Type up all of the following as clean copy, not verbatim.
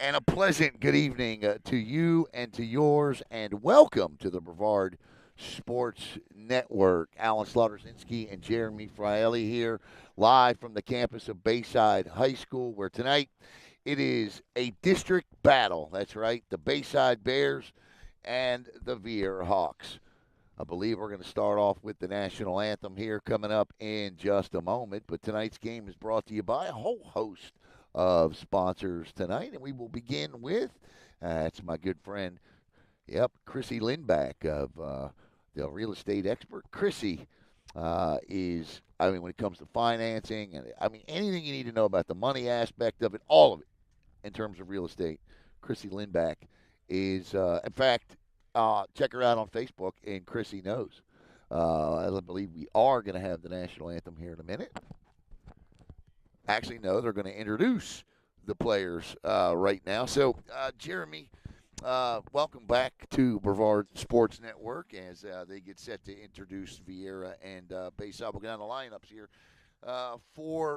And a pleasant good evening to you and to yours, and welcome to the Brevard Sports Network. Alan Slaughtersinski and Jeremy Fraeli here, live from the campus of Bayside High School, where tonight it is a district battle. That's right, the Bayside Bears and the Viera Hawks. I believe we're going to start off with the national anthem here coming up in just a moment. But tonight's game is brought to you by a whole host of sponsors tonight. And we will begin with, it's my good friend, Chrissy Lindback of the real estate expert. Chrissy when it comes to financing and, anything you need to know about the money aspect of it, all of it in terms of real estate. Chrissy Lindback is, in fact, check her out on Facebook, and Chrissy knows. I believe we are going to have the national anthem here in a minute. Actually, no, they're going to introduce the players right now. So, Jeremy, welcome back to Brevard Sports Network as they get set to introduce Viera and Bayside. We'll get on the lineups here.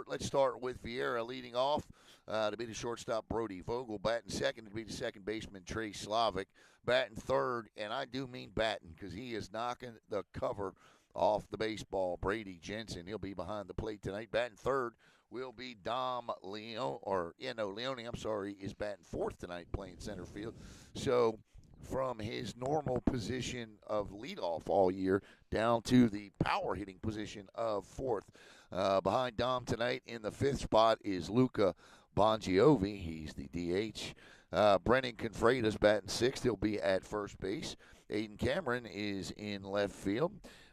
Let's start with Viera leading off to be the shortstop, Brody Vogel. Batting second to be the second baseman, Trey Slavic. Batting third, and I do mean batting because he is knocking the cover off the baseball, Brady Jensen. He'll be behind the plate tonight. Batting third will be Dom Leone, Leone, I'm sorry, is batting fourth tonight playing center field. So from his normal position of leadoff all year down to the power hitting position of fourth. Behind Dom tonight in the fifth spot is Luca Bongiovi. He's the DH. Brennan Confreitas batting sixth. He'll be at first base. Aiden Cameron is in left field.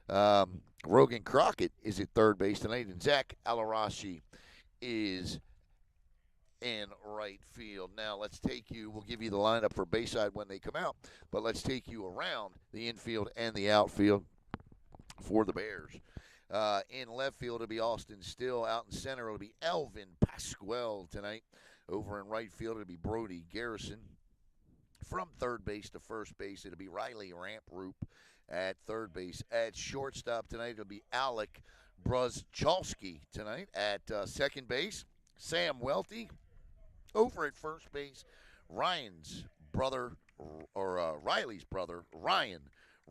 Rogan Crockett is at third base tonight. And Zach Alarashi is in right field. Now, we'll give you the lineup for Bayside when they come out, but let's take you around the infield and the outfield for the Bears. In left field, it'll be Austin Still. Out in center, it'll be Elvin Pasquale tonight. Over in right field, it'll be Brody Garrison. From third base to first base, it'll be Riley Ramproop at third base. At shortstop tonight, it'll be Alec Bruzchalski tonight. At second base, Sam Welty. Over at first base, Ryan's brother, or Riley's brother, Ryan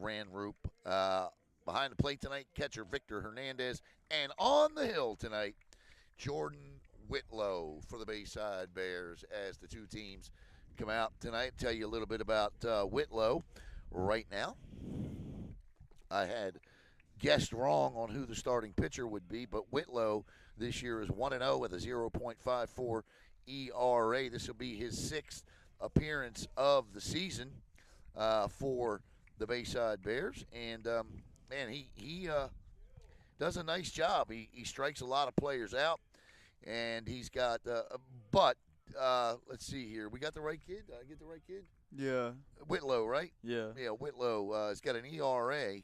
Ranroop. Behind the plate tonight, catcher Victor Hernandez. And on the hill tonight, Jordan Whitlow for the Bayside Bears as the two teams come out tonight. Tell you a little bit about Whitlow right now. I had guessed wrong on who the starting pitcher would be, but Whitlow this year is 1-0 with a 0.54 ERA. This will be his sixth appearance of the season for the Bayside Bears. And, he does a nice job. He strikes a lot of players out, and he's got but let's see here. We got the right kid? Did I get the right kid? Yeah. Whitlow, right? Yeah. Yeah, Whitlow has got an ERA.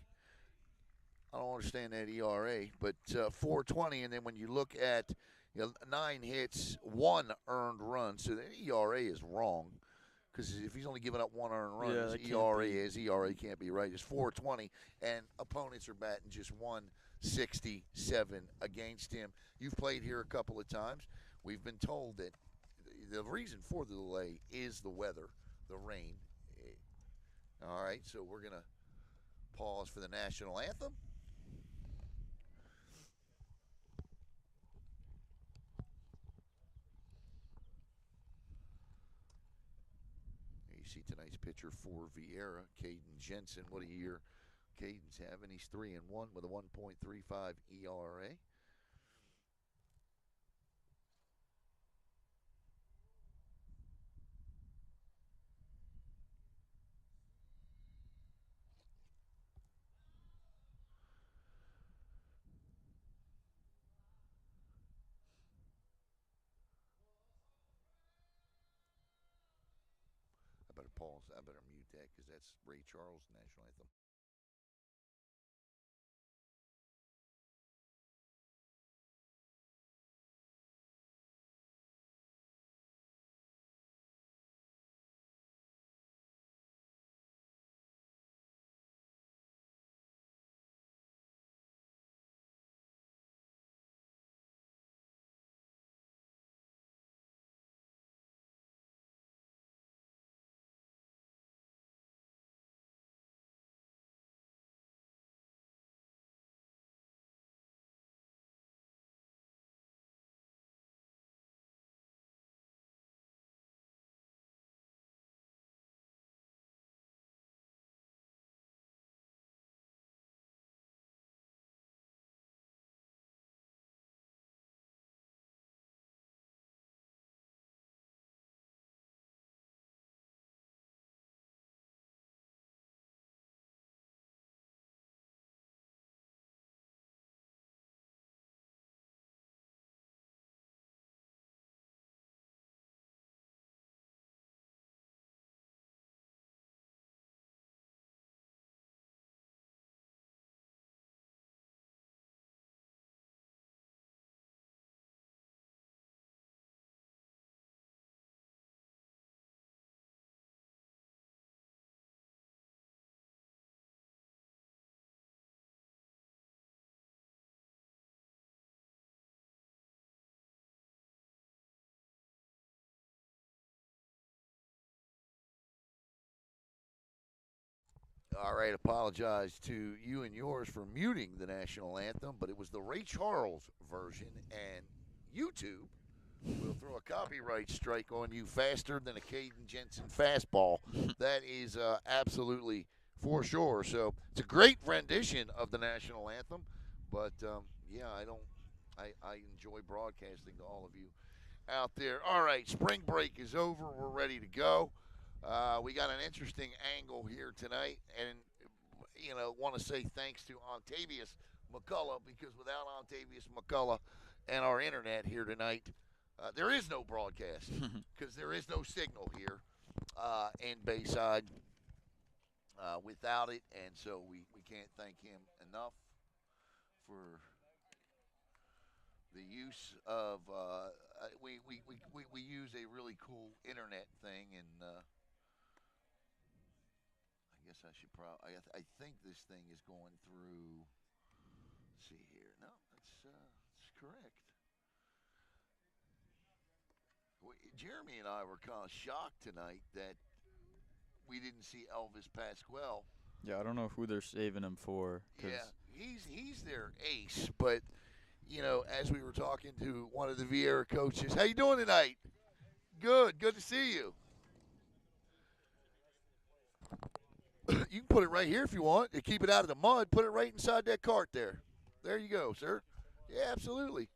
I don't understand that ERA, but 4.20, and then when you look at 9 hits, 1 earned run, so the ERA is wrong because if he's only giving up 1 earned run, Yeah, his ERA can't be right. It's 4.20, and opponents are batting just 167 against him. You've played here a couple of times. We've been told that the reason for the delay is the weather, the rain. All right, so we're going to pause for the national anthem. You see tonight's pitcher for Viera, Caden Jensen. What a year Caden's having. He's 3-1 with a 1.35 ERA. I better pause. I better mute that because that's Ray Charles' national anthem. All right, apologize to you and yours for muting the national anthem, but it was the Ray Charles version, and YouTube will throw a copyright strike on you faster than a Caden Jensen fastball. That is absolutely for sure. So it's a great rendition of the national anthem, but yeah, I enjoy broadcasting to all of you out there. All right, spring break is over. We're ready to go. We got an interesting angle here tonight, and want to say thanks to Ontavious McCullough, because without Ontavious McCullough and our internet here tonight, there is no broadcast because there is no signal here in Bayside without it, and so we can't thank him enough for the use of we use a really cool internet thing, and I guess I should probably I think this thing is going through. Let's see here. No, that's correct. Jeremy and I were kind of shocked tonight that we didn't see Elvis Pasquale. Yeah, I don't know who they're saving him for. Yeah, he's their ace, but as we were talking to one of the Viera coaches, how you doing tonight? Good to see you. You can put it right here if you want to keep it out of the mud. Put it right inside that cart there. There you go, sir. Yeah, absolutely.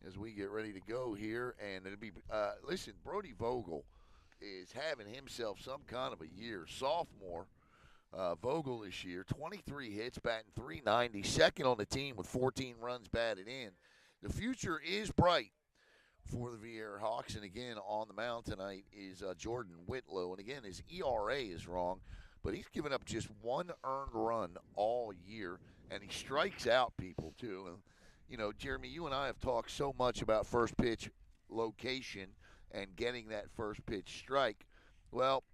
As we get ready to go here, and it'll be listen, Brody Vogel is having himself some kind of a year. Sophomore Vogel this year, 23 hits, batting .390, second on the team with 14 runs batted in. The future is bright for the Viera Hawks, and again on the mound tonight is Jordan Whitlow, and again his ERA is wrong, but he's given up just one earned run all year, and he strikes out people too. And Jeremy, you and I have talked so much about first pitch location and getting that first pitch strike. Well,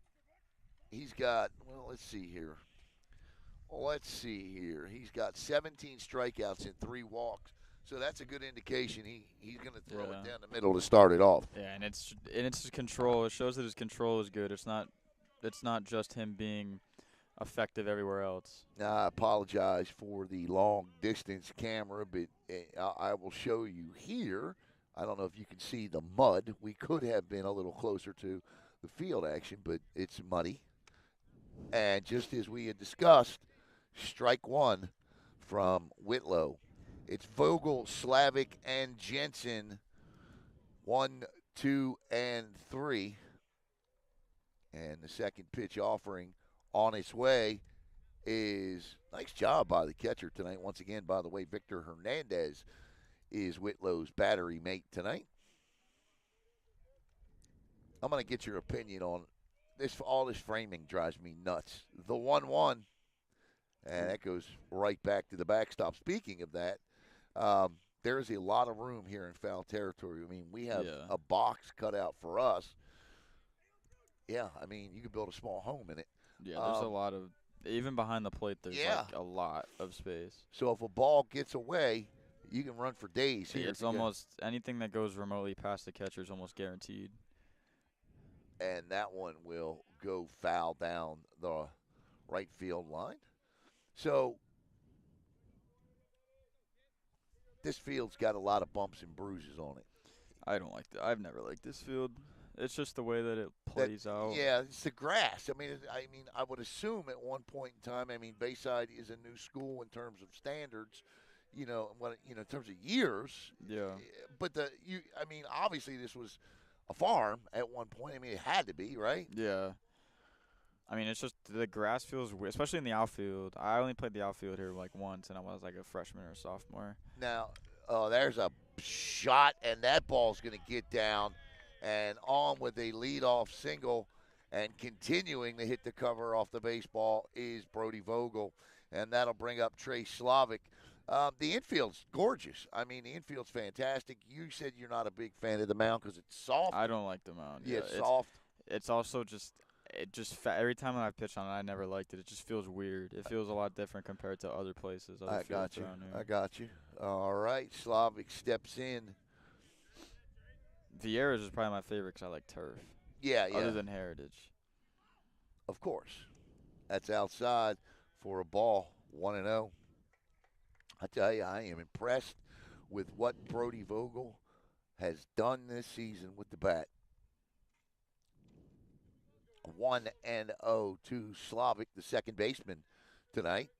he's got, let's see here. He's got 17 strikeouts and 3 walks. So that's a good indication he's going to throw it down the middle to start it off. Yeah, and it's his control. It shows that his control is good. It's not just him being effective everywhere else. I apologize for the long distance camera, but I will show you here. I don't know if you can see the mud. We could have been a little closer to the field action, but it's muddy. And just as we had discussed, strike one from Whitlow. It's Vogel, Slavic, and Jensen. 1, 2, and 3. And the second pitch offering on its way is nice job by the catcher tonight. Once again, by the way, Victor Hernandez is Whitlow's battery mate tonight. I'm going to get your opinion on this. All this framing drives me nuts. The 1-1, and that goes right back to the backstop. Speaking of that, there is a lot of room here in foul territory. I mean, we have a box cut out for us. Yeah, I mean, you could build a small home in it. Yeah, there's a lot of, even behind the plate, there's like a lot of space. So if a ball gets away, you can run for days here. It's almost anything that goes remotely past the catcher is almost guaranteed. And that one will go foul down the right field line. So this field's got a lot of bumps and bruises on it. I don't like that. I've never liked this field. It's just the way that it plays out. Yeah, it's the grass. I mean, I would assume at one point in time. I mean, Bayside is a new school in terms of standards. In terms of years. Yeah. But obviously this was a farm at one point. I mean, it had to be, right? Yeah. I mean, it's just the grass feels weird, especially in the outfield. I only played the outfield here like once, and I was like a freshman or a sophomore. Now, there's a shot, and that ball's going to get down and on with a leadoff single, and continuing to hit the cover off the baseball is Brody Vogel, and that'll bring up Trey Slavic. The infield's gorgeous. I mean, the infield's fantastic. You said you're not a big fan of the mound because it's soft. I don't like the mound. Yeah, it's soft. It's also every time that I've pitched on it, I never liked it. It just feels weird. It feels a lot different compared to other places. I got you. All right, Slavic steps in. Viera's is probably my favorite because I like turf. Yeah. Other than Heritage. Of course. That's outside for a ball, 1-0. I tell you, I am impressed with what Brody Vogel has done this season with the bat. 1-0 to Slavic, the second baseman tonight.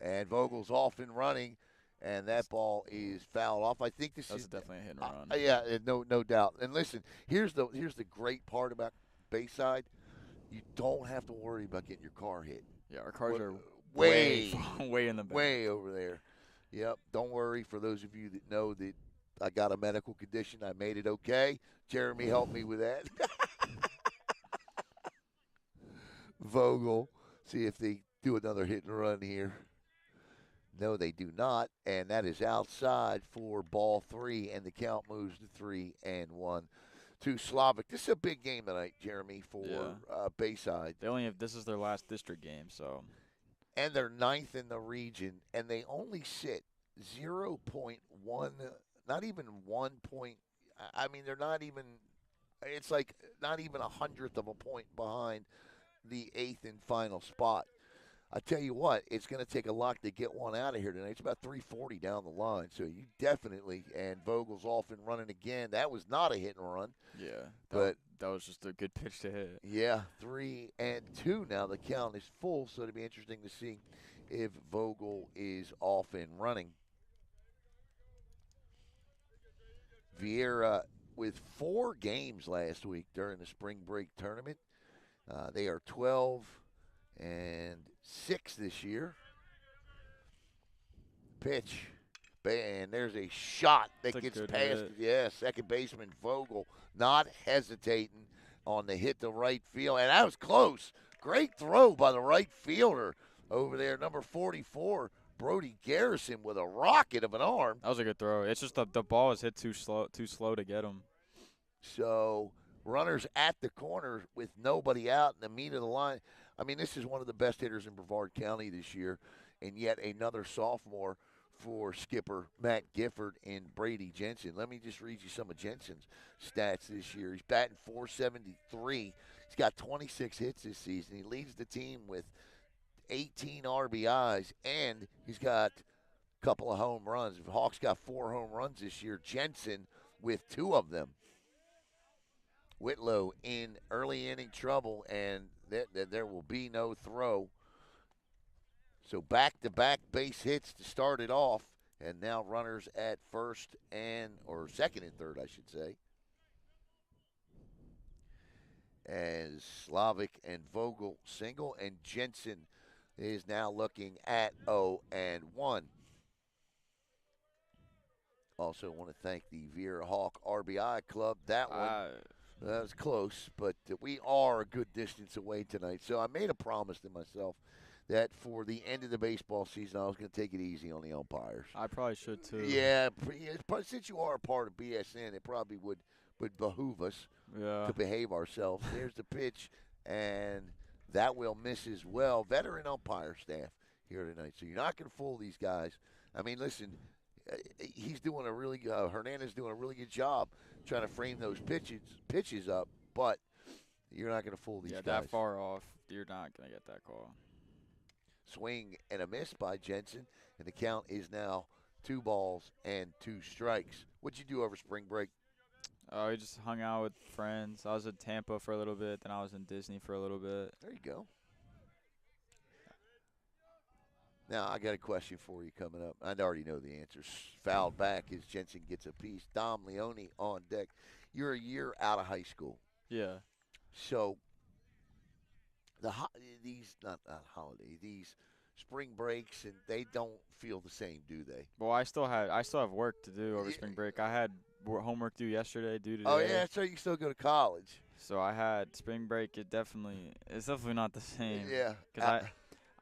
And Vogel's off and running, and that ball is fouled off. I think this That's is definitely a hit and run. yeah, no doubt. And listen, here's the great part about Bayside. You don't have to worry about getting your car hit. Yeah, our cars are way way in the back. way over there. Yep. Don't worry. For those of you that know that I got a medical condition, I made it okay. Jeremy helped me with that. Vogel, see if they do another hit and run here. No, they do not, and that is outside for ball 3, and the count moves to 3-1 to Slavic. This is a big game tonight, Jeremy, for Bayside. They only have this is their last district game, so. And they're ninth in the region, and they only sit 0.1, not even 1 point. I mean, they're not even. It's like not even 100th of a point behind the 8th and final spot. I tell you what, it's going to take a lot to get one out of here tonight. It's about 3:40 down the line, so you definitely. And Vogel's off and running again. That was not a hit and run. Yeah, but that was just a good pitch to hit. Yeah, 3-2 now. The count is full, so it'll be interesting to see if Vogel is off and running. Viera with 4 games last week during the spring break tournament. They are 12-6 this year. Pitch. And there's a shot that gets past. Yeah, second baseman Vogel not hesitating on the hit to right field. And that was close. Great throw by the right fielder over there, number 44, Brody Garrison, with a rocket of an arm. That was a good throw. It's just the ball is hit too slow to get him. So runners at the corner with nobody out in the meat of the line. I mean, this is one of the best hitters in Brevard County this year, and yet another sophomore for skipper Matt Gifford and Brady Jensen. Let me just read you some of Jensen's stats this year. He's batting .473. He's got 26 hits this season. He leads the team with 18 RBIs, and he's got a couple of home runs. The Hawks got 4 home runs this year. Jensen with 2 of them. Whitlow in early inning trouble, and there will be no throw. So back-to-back base hits to start it off, and now runners at second and third, I should say. As Slavic and Vogel single, and Jensen is now looking at 0-1. Also want to thank the Viera Hawk RBI Club. That was close, but we are a good distance away tonight. So I made a promise to myself that for the end of the baseball season, I was going to take it easy on the umpires. I probably should too. Yeah, since you are a part of BSN, it probably would behoove us to behave ourselves. There's the pitch, and that will miss as well. Veteran umpire staff here tonight, so you're not going to fool these guys. I mean, listen, he's doing Hernandez doing a really good job trying to frame those pitches up, but you're not going to fool these guys. Yeah, that far off, you're not going to get that call. Swing and a miss by Jensen, and the count is now 2 balls and 2 strikes. What'd you do over spring break? Oh, we just hung out with friends. I was in Tampa for a little bit, then I was in Disney for a little bit. There you go. Now, I got a question for you coming up. I already know the answers. Fouled back as Jensen gets a piece. Dom Leone on deck. You're a year out of high school. Yeah. So these spring breaks, and they don't feel the same, do they? Well, I still have work to do over spring break. I had homework due yesterday, due today. Oh yeah, so you still go to college. So I had spring break. It's definitely not the same. Yeah. Because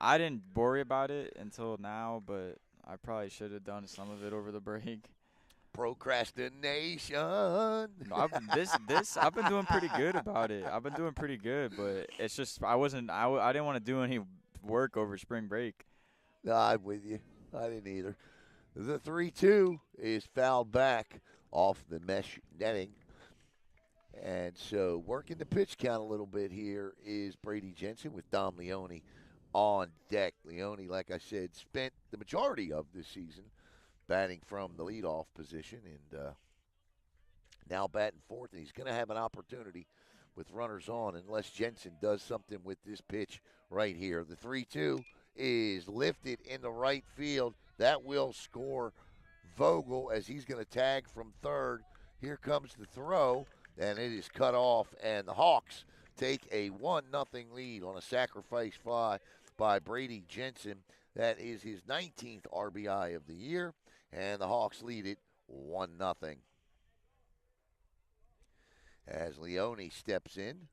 I didn't worry about it until now, but I probably should have done some of it over the break. Procrastination. I've been doing pretty good about it. I've been doing pretty good, but it's just I didn't want to do any work over spring break. No, I'm with you. I didn't either. The 3-2 is fouled back off the mesh netting. And so working the pitch count a little bit here is Brady Jensen with Dom Leone on deck. Leone, like I said, spent the majority of this season batting from the leadoff position and now batting fourth, and he's going to have an opportunity with runners on unless Jensen does something with this pitch right here. The 3-2 is lifted in the right field. That will score Vogel as he's going to tag from third. Here comes the throw, and it is cut off, and the Hawks take a 1-0 lead on a sacrifice fly by Brady Jensen. That is his 19th RBI of the year, and the Hawks lead it 1-0 as Leone steps in.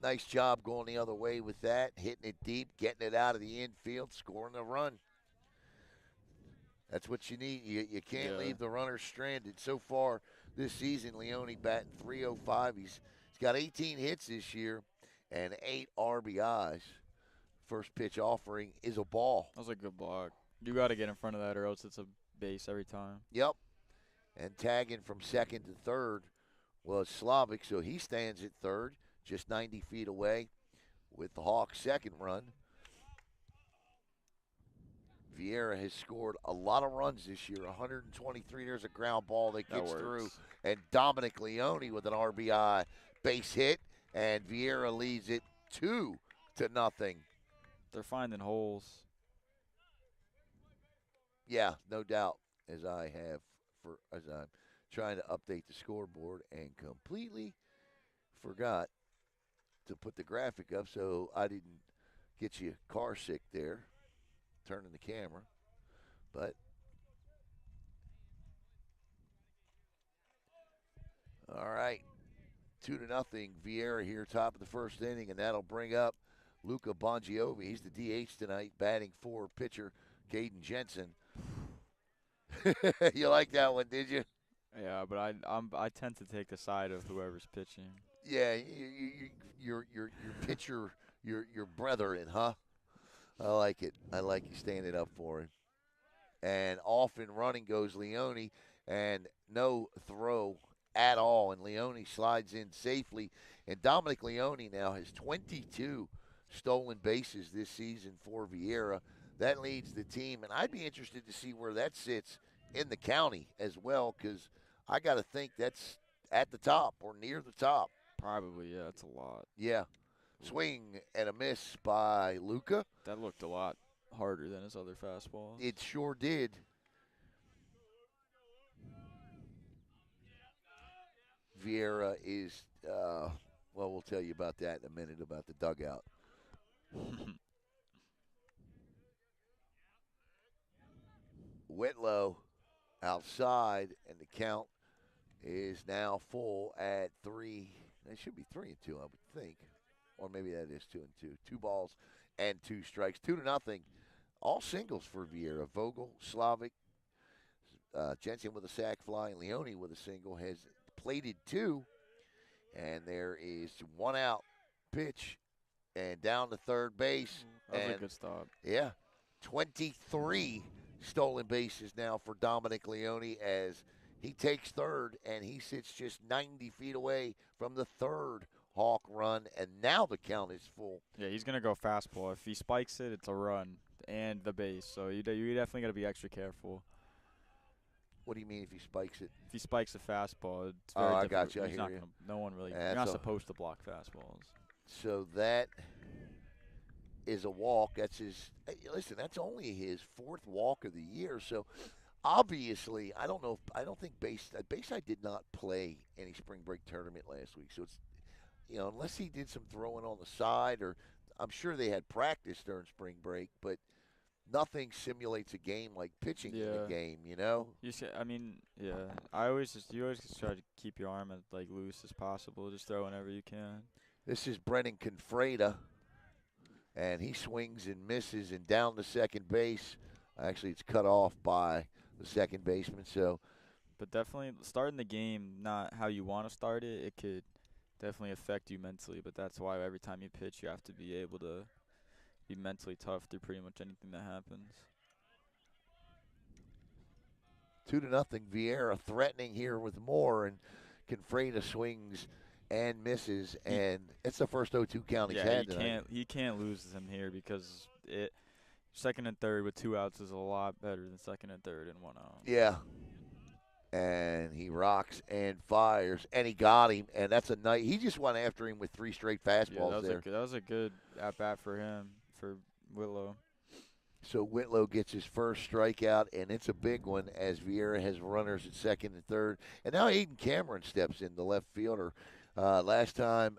Nice job going the other way with that, hitting it deep, getting it out of the infield, scoring a run. That's what you need. You can't leave the runner stranded. So far this season, Leone batting .305. He's got 18 hits this year and 8 RBIs. First pitch offering is a ball. That was a good block. You got to get in front of that or else it's a base every time. Yep. And tagging from second to third was Slavic, so he stands at third, just 90 feet away with the Hawks' second run. Viera has scored a lot of runs this year, 123. There's a ground ball that gets through. And Dominic Leone with an RBI base hit, and Viera leads it 2-0. They're finding holes. Yeah, no doubt, as I'm trying to update the scoreboard and completely forgot to put the graphic up, so I didn't get you car sick there, turning the camera. But all right, 2-0. Viera here, top of the first inning, and that'll bring up Luca Bongiovi. He's the DH tonight, batting for pitcher Caden Jensen. You like that one, did you? Yeah, but I tend to take the side of whoever's pitching. Yeah, your pitcher, your brethren, huh? I like it. I like you standing up for him. And off and running goes Leone, and no throw at all. And Leone slides in safely. And Dominic Leone now has 22 stolen bases this season for Viera. That leads the team, and I'd be interested to see where that sits in the county as well, because I got to think that's at the top or near the top. Probably, yeah, that's a lot. Yeah. Swing and a miss by Luca. That looked a lot harder than his other fastballs. It sure did. Viera is, well, we'll tell you about that in a minute, about the dugout. Whitlow outside, and the count is now full at 3. It should be 3-2, I would think. Or maybe that is 2-2. 2 balls and 2 strikes. 2-0. All singles for Viera. Vogel, Slavic, Jensen with a sac fly, and Leone with a single has plated 2. And there is 1 out pitch and down to third base. That was a good stop. Yeah. 23 stolen bases now for Dominic Leone as he takes third, and he sits just 90 feet away from the third Hawk run, and now the count is full. Yeah, he's going to go fastball. If he spikes it, it's a run and the base. So you definitely got to be extra careful. What do you mean if he spikes it? If he spikes a fastball, it's very I difficult. got you. I He's hear not you. gonna, no one really. Yeah, You're not supposed to block fastballs. So that is a walk. That's his. Listen, that's only his 4th walk of the year. So obviously, I don't know. I don't think Bayside did not play any spring break tournament last week. So it's, unless he did some throwing on the side, or I'm sure they had practice during spring break, but nothing simulates a game like pitching in a game, You should, yeah. You always just try to keep your arm as loose as possible. Just throw whenever you can. This is Brennan Confreda, and he swings and misses and down to second base. Actually, it's cut off by the second baseman. So, but definitely starting the game not how you want to start it. It could definitely affect you mentally. But that's why every time you pitch, you have to be able to be mentally tough through pretty much anything that happens. 2-0. Viera threatening here with more, and Confreda swings and misses, He and it's the first 0-2 count he's yeah, had tonight. he can't lose him here because it second and third with 2 outs is a lot better than second and third and 1 out. Yeah. And he rocks and fires, and he got him, and that's a night. He just went after him with 3 straight Yeah, fastballs there. that was a good at bat for him for Whitlow. So Whitlow gets his first strikeout, and it's a big one as Viera has runners at second and third. And now Aiden Cameron steps in, the left fielder. Last time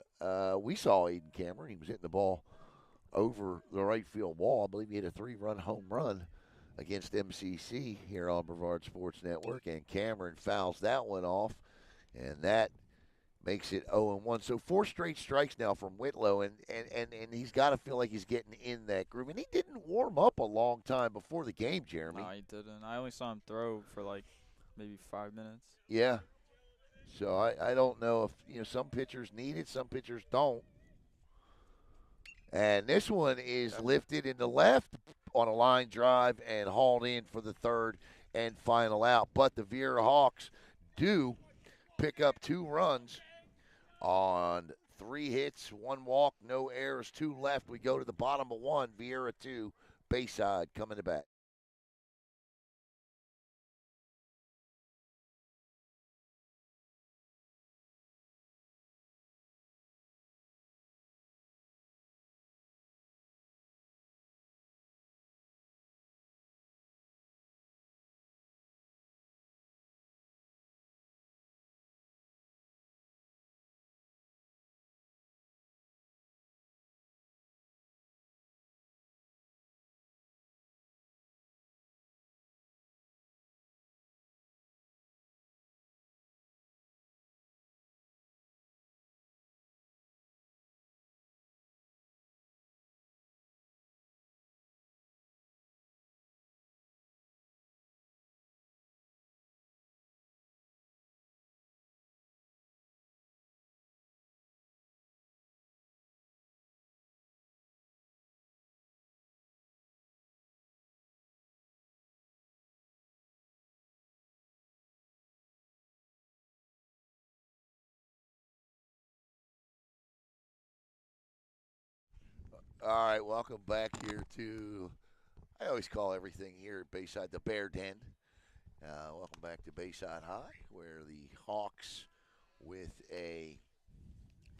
we saw Aiden Cameron, he was hitting the ball over the right field wall. I believe he hit a 3-run home run against MCC here on Brevard Sports Network, and Cameron fouls that one off, and that makes it 0-1. So 4 straight strikes now from Whitlow, and he's got to feel like he's getting in that groove. And he didn't warm up a long time before the game, Jeremy. No, he didn't. I only saw him throw for like maybe 5 minutes. Yeah. So I don't know if some pitchers need it, some pitchers don't. And this one is lifted in the left on a line drive and hauled in for the third and final out. But the Viera Hawks do pick up 2 runs on 3 hits, 1 walk, no errors, 2 left. We go to the bottom of 1. Viera 2, Bayside coming to bat. All right, welcome back here to, I always call everything here at Bayside the Bear Den. Welcome back to Bayside High, where the Hawks with a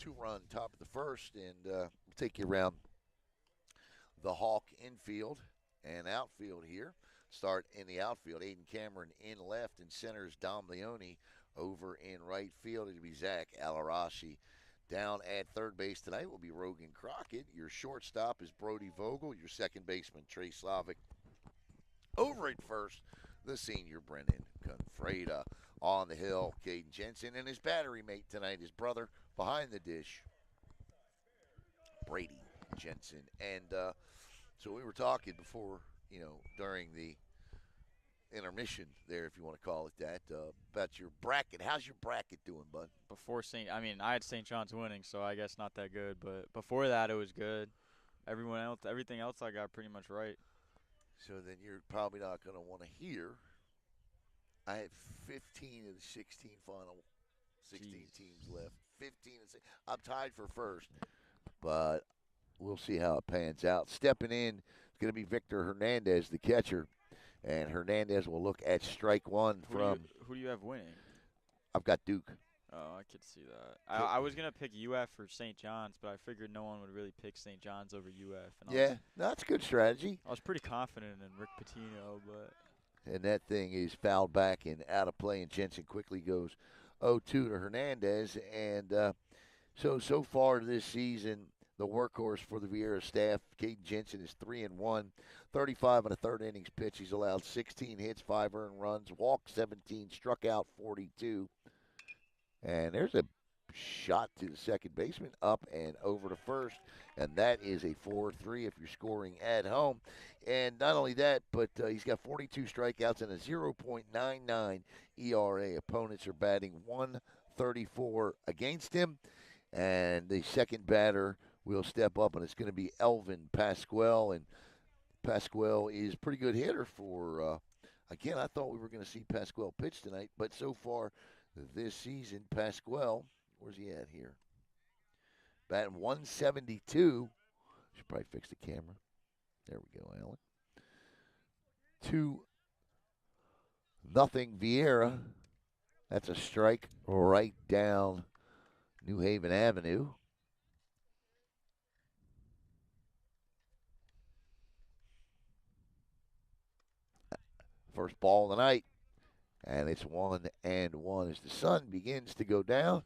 2-run top of the first, and we'll take you around the Hawk infield and outfield here. Start in the outfield. Aiden Cameron in left, and center is Dom Leone over in right field. It'll be Zach Alarashi. Down at third base tonight will be Rogan Crockett. Your shortstop is Brody Vogel. Your second baseman, Trey Slavic. Over at first, the senior Brennan Confreda. On the hill, Caden Jensen. And his battery mate tonight, his brother behind the dish, Brady Jensen. And so we were talking before, during the intermission there, if you want to call it that, about your bracket. How's your bracket doing, bud? I had St. John's winning, so I guess not that good. But before that, it was good. Everything else, I got pretty much right. So then you're probably not going to want to hear. I had 15 of the 16 final 16 Jeez. teams left. 15 and 6. I'm tied for first, but we'll see how it pans out. Stepping in is going to be Victor Hernandez, the catcher, and Hernandez will look at strike one from. Who do you have winning? I've got Duke. Oh, I could see that. I was gonna pick UF for St. John's, but I figured no one would really pick St. John's over UF. And That's a good strategy. I was pretty confident in Rick Pitino, but. And that thing is fouled back and out of play, and Jensen quickly goes 0-2 to Hernandez. And so far this season, the workhorse for the Viera staff, Caden Jensen, is 3-1, 35 and a third innings pitch. He's allowed 16 hits, 5 earned runs, walked 17, struck out 42. And there's a shot to the second baseman, up and over to first, and that is a 4-3 if you're scoring at home. And not only that, but he's got 42 strikeouts and a 0.99 ERA. Opponents are batting 134 against him, and the second batter will step up, and it's going to be Elvin Pasquale, and Pasquale is a pretty good hitter for Again, I thought we were going to see Pasquale pitch tonight, but so far this season, Pasquale, where's he at here? Batting 172. Should probably fix the camera. There we go, Alan. 2 nothing Viera. That's a strike right down New Haven Avenue. First ball of the night. And it's 1-1 as the sun begins to go down.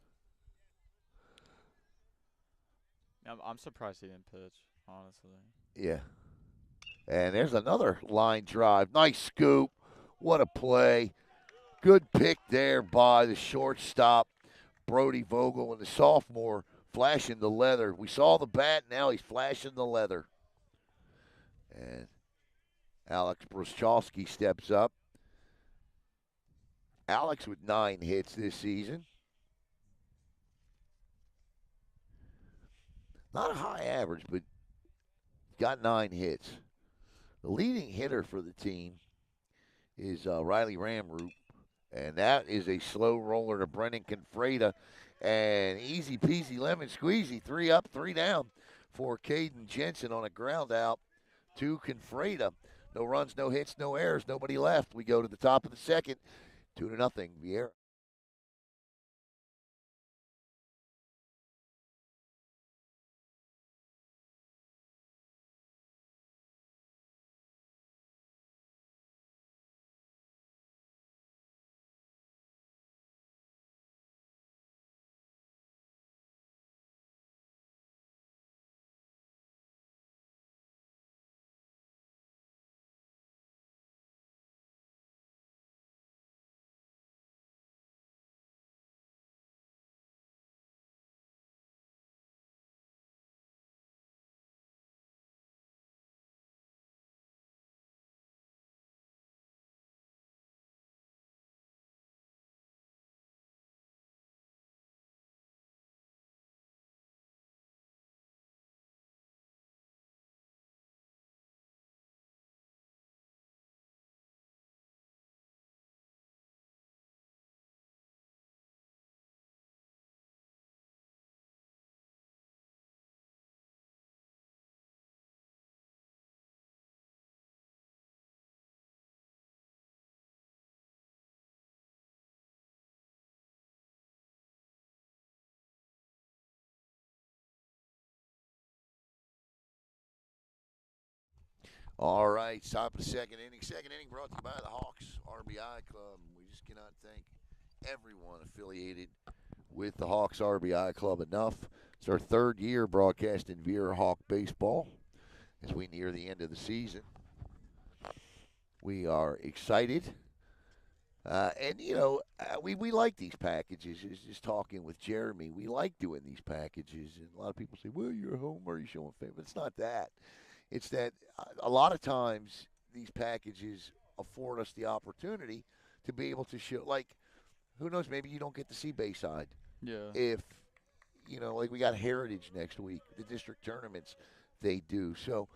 I'm surprised he didn't pitch, honestly. Yeah. And there's another line drive. Nice scoop. What a play. Good pick there by the shortstop, Brody Vogel, and the sophomore flashing the leather. We saw the bat, now he's flashing the leather. And Alex Bruschowski steps up. Alex with 9 hits this season. Not a high average, but got 9 hits. The leading hitter for the team is Riley Ramroot, and that is a slow roller to Brennan Confreda. And easy peasy lemon squeezy, 3 up, 3 down for Caden Jensen on a ground out to Confreda. No runs, no hits, no errors, nobody left. We go to the top of the second, 2-0 Viera. All right, top of the second inning. Second inning brought to you by the Hawks RBI Club. We just cannot thank everyone affiliated with the Hawks RBI Club enough. It's our 3rd year broadcasting Viera Hawk baseball as we near the end of the season. We are excited. And, we like these packages. It's just talking with Jeremy. We like doing these packages. And a lot of people say, well, you're home. Are you showing favor? It's not that. It's that a lot of times these packages afford us the opportunity to be able to show, like, who knows, maybe you don't get to see Bayside. Yeah. If, like we got Heritage next week, the district tournaments, they do. So,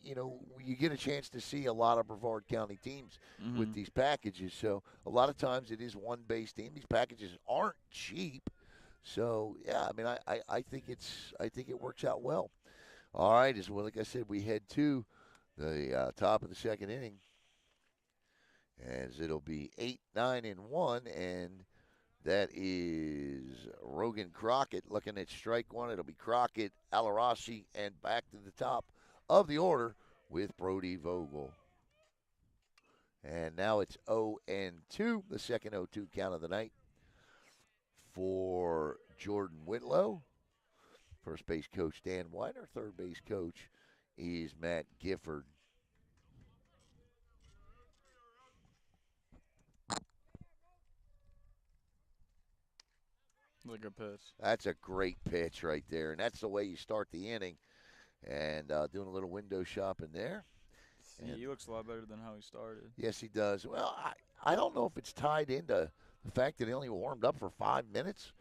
you get a chance to see a lot of Brevard County teams with these packages. So, a lot of times it is one base team. These packages aren't cheap. So, yeah, I mean, I think it works out well. All right, as well, like I said, we head to the top of the second inning, as it'll be 8-9-1, and that is Rogan Crockett looking at strike one. It'll be Crockett, Alarasi, and back to the top of the order with Brody Vogel. And now it's 0-2, the second 0-2 count of the night for Jordan Whitlow. First base coach Dan Weiner. Third base coach is Matt Gifford. That's a good pitch. That's a great pitch right there, and that's the way you start the inning. And doing a little window shopping there. See, he looks a lot better than how he started. Yes, he does. Well, I don't know if it's tied into the fact that he only warmed up for 5 minutes.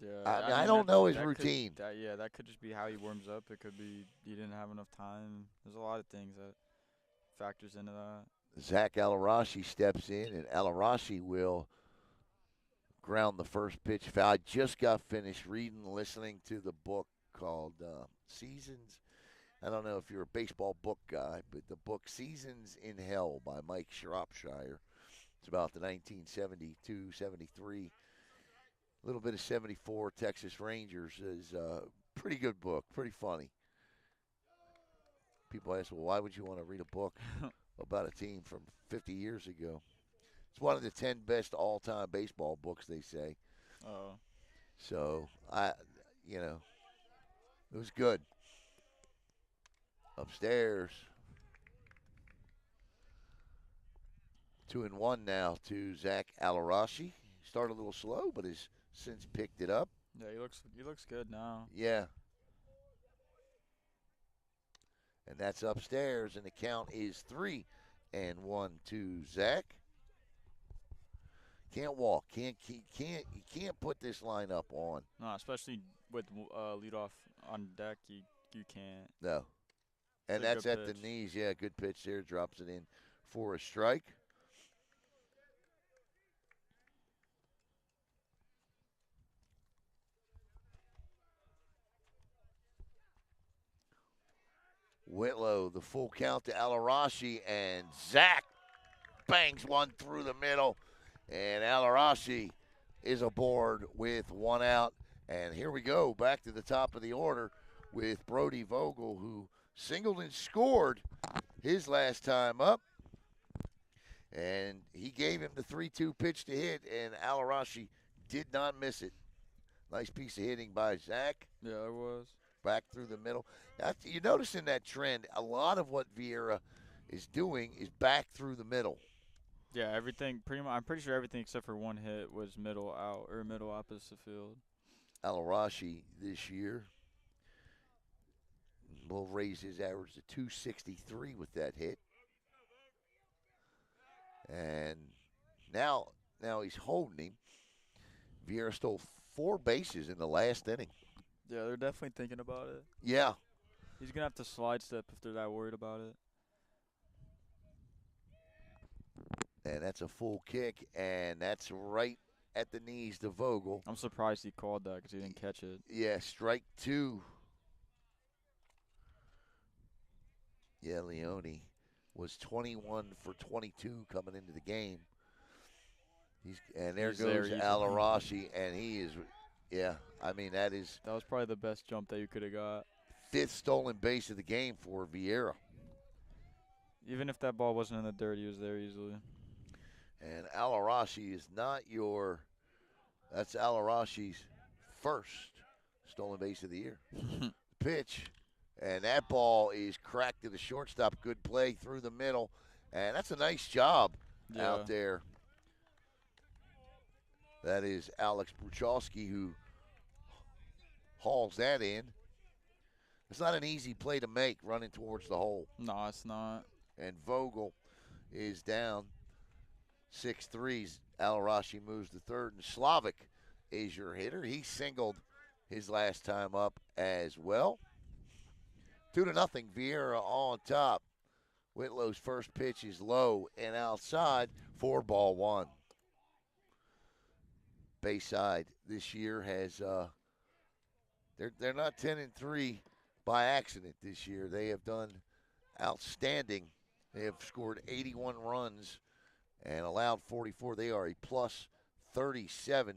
Yeah, I don't know his routine. That could just be how he warms up. It could be he didn't have enough time. There's a lot of things that factors into that. Zach Alarashi steps in, and Alarashi will ground the first pitch foul. I just got finished reading, listening to the book called Seasons. I don't know if you're a baseball book guy, but the book Seasons in Hell by Mike Shropshire. It's about the 1972 73, a little bit of 74 Texas Rangers. Is a pretty good book, pretty funny. People ask, well, why would you want to read a book about a team from 50 years ago? It's one of the 10 best all-time baseball books, they say. Oh. So it was good. Upstairs, 2-1 now to Zach Alarashi. Started a little slow, but has since picked it up. Yeah, he looks good now. Yeah. And that's upstairs, and the count is 3-1 to Zach. Can't walk. You can't put this lineup on. No, especially with leadoff on deck, you can't. No. And It's a that's good at the pitch. knees. Yeah, good pitch there. Drops it in for a strike. Whitlow, the full count to Alarashi, and Zach bangs one through the middle. And Alarashi is aboard with one out. And here we go, back to the top of the order with Brody Vogel, who singled and scored his last time up. And he gave him the 3-2 pitch to hit, and Alarashi did not miss it. Nice piece of hitting by Zach. Yeah, it was. Back through the middle. You're noticing that trend. A lot of what Viera is doing is back through the middle. Yeah, everything pretty much. I'm pretty sure everything except for one hit was middle out or middle opposite field. Alarashi this year will raise his average to 263 with that hit. And now he's holding him. Viera stole 4 bases in the last inning. Yeah, they're definitely thinking about it. Yeah. He's gonna have to slide step if they're that worried about it. And that's a full kick, and that's right at the knees to Vogel. I'm surprised he called that because he didn't catch it. Yeah, strike 2. Yeah, Leone was 21 for 22 coming into the game. There He's goes there Alarashi, and he is, yeah, I mean, that is That was probably the best jump that you could have got. 5th stolen base of the game for Viera. Even if that ball wasn't in the dirt, he was there easily. And Alarashi is not that's Alarashi's first stolen base of the year. Pitch, and that ball is cracked to the shortstop. Good play through the middle, and that's a nice job out there. That is Alex Bruchalski who hauls that in. It's not an easy play to make running towards the hole. No, it's not. And Vogel is down 6-3. Alarashi moves to third, and Slavic is your hitter. He singled his last time up as well. 2-0, Viera on top. Whitlow's first pitch is low and outside for ball 1. Bayside this year has they're not 10-3 by accident this year. They have done outstanding. They have scored 81 runs and allowed 44. They are a plus 37.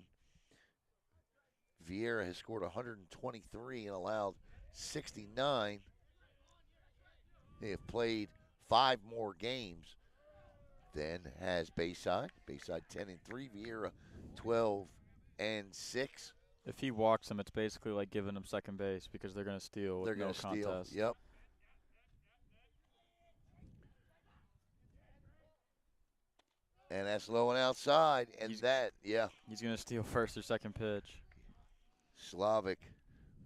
Viera has scored 123 and allowed 69. They have played 5 more games than has Bayside. Bayside 10-3. Viera 12-6. If he walks him, it's basically like giving him second base because they're gonna steal. They're going to steal. Yep. And that's low and outside. And He's going to steal first or second pitch. Slavic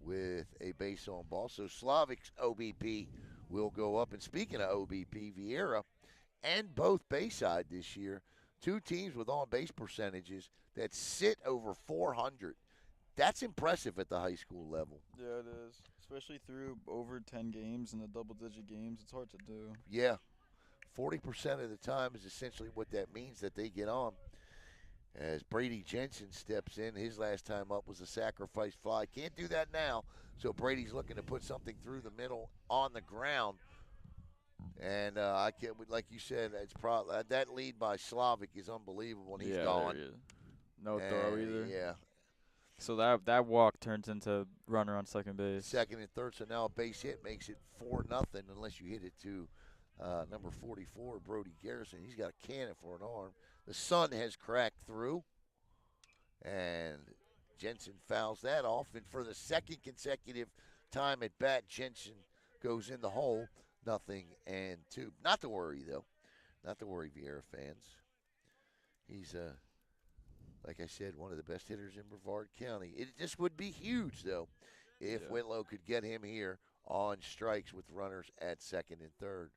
with a base on ball. So Slavic's OBP will go up. And speaking of OBP, Viera and both Bayside this year, 2 teams with on-base percentages that sit over 400. That's impressive at the high school level. Yeah, it is. Especially through over 10 games and the double-digit games. It's hard to do. Yeah. 40% of the time is essentially what that means that they get on. As Brady Jensen steps in, his last time up was a sacrifice fly. Can't do that now, so Brady's looking to put something through the middle on the ground. And I can't, like you said, it's probably that lead by Slavic is unbelievable, and he's Yeah, there gone. he is. No throw And either. yeah, So that walk turns into runner on second base. second and third. So now a base hit makes it 4-0 unless you hit it to number 44, Brody Garrison. He's got a cannon for an arm. The sun has cracked through, and Jensen fouls that off. And for the second consecutive time at bat, Jensen goes in the hole. 0-2. Not to worry, though. Not to worry, Viera fans. He's, like I said, one of the best hitters in Brevard County. It just would be huge, though, if Whitlow could get him here on strikes with runners at second and third.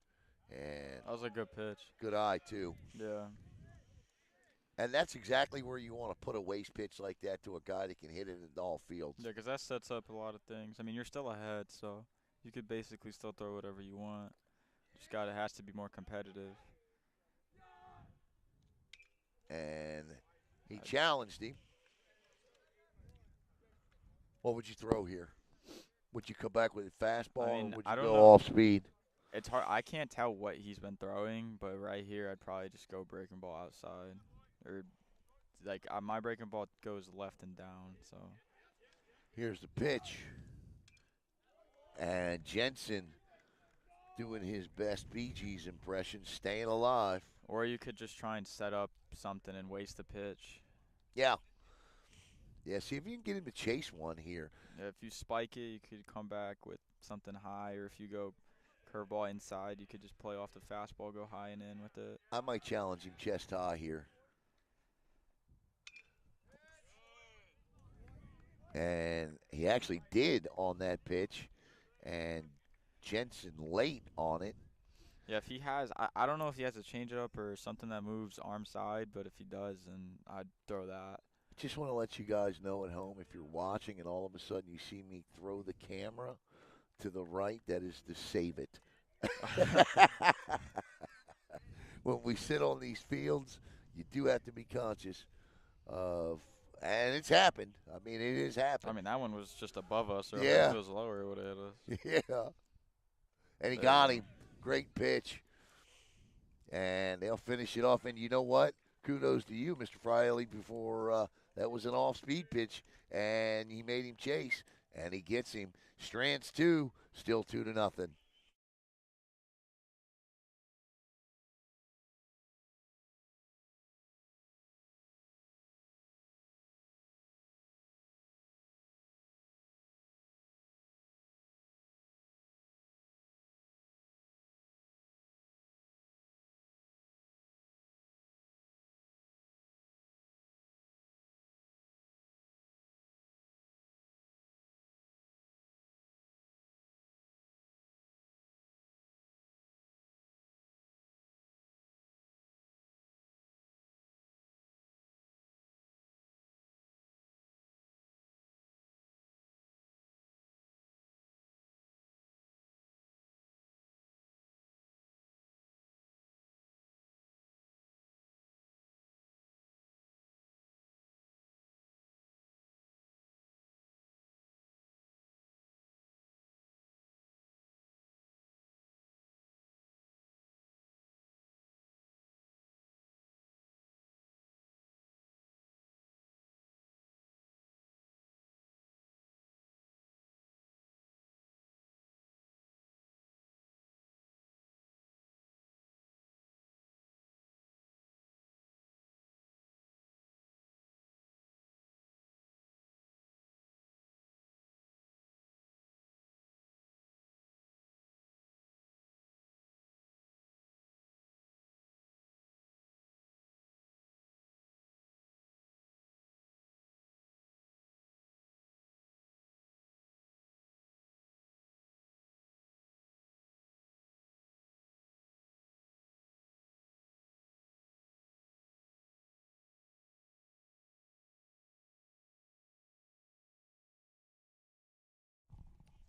And that was a good pitch. good eye, too. Yeah. And that's exactly where you want to put a waste pitch like that to a guy that can hit it in all fields. Yeah, because that sets up a lot of things. I mean, you're still ahead, so you could basically still throw whatever you want. Just has to be more competitive. And he challenged him. What would you throw here? Would you come back with a fastball, I mean, or would I you don't go know. off speed? It's hard. I can't tell what he's been throwing, but right here, I'd probably just go breaking ball outside, or like my breaking ball goes left and down. So Here's the pitch. And Jensen doing his best Bee Gees impression, staying alive. or you could just try and set up something and waste the pitch. Yeah. Yeah, see if you can get him to chase one here. Yeah, if you spike it, you could come back with something high, or if you go curveball inside, you could just play off the fastball, go high and in with it. I might challenge him chest high here. And he actually did on that pitch. And Jensen late on it. Yeah, if he has, I don't know if he has a changeup or something that moves arm side, but if he does, then I'd throw that. Just want to let you guys know at home, if you're watching and all of a sudden you see me throw the camera to the right, that is to save it. When we sit on these fields, you do have to be conscious of, and it's happened. I mean, it has happened. I mean, that one was just above us, or Yeah. if it was lower, it would have hit us. Yeah. And he There got you him. Great pitch. And they'll finish it off. And you know what? Kudos to you, Mr. Friley, before that was an off-speed pitch, and he made him chase, and he gets him. Strands 2, still 2-0.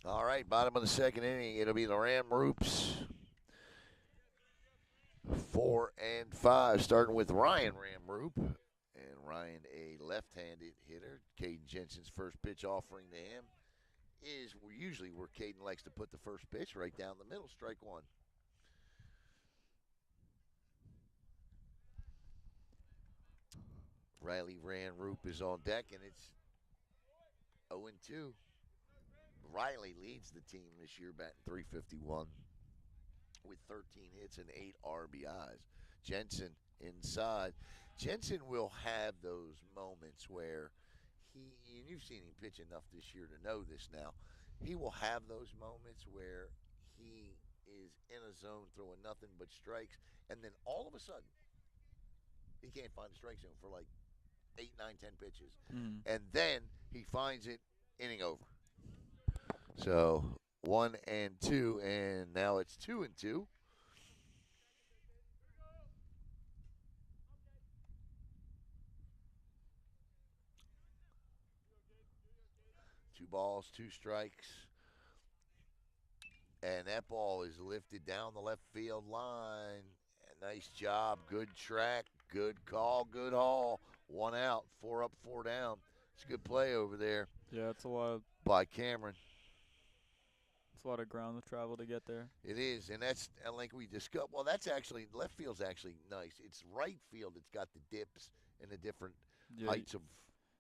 All right, bottom of the second inning. It'll be the Ram Roops 4 and 5, starting with Ryan Ramroop. And Ryan, a left-handed hitter. Caden Jensen's first pitch offering to him is usually where Caden likes to put the first pitch, right down the middle, strike one. Riley Ramroop is on deck, and it's 0-2. Riley leads the team this year, batting .351 with 13 hits and 8 RBIs. Jensen inside. Jensen will have those moments where and you've seen him pitch enough this year to know this now, he will have those moments where he is in a zone throwing nothing but strikes, and then all of a sudden, he can't find the strike zone for like 8, 9, 10 pitches. Mm. And then he finds it, inning over. So 1-2, and now it's 2-2. 2 balls, 2 strikes. And that ball is lifted down the left field line. Nice job, good track, good call, good haul. 1 out, 4 up, 4 down. It's a good play over there. Yeah, it's a lot. By Cameron. It's a lot of ground to travel to get there. It is, and that's like we discussed. Well, that's actually left field's actually nice. It's right field. It's got the dips and the different heights of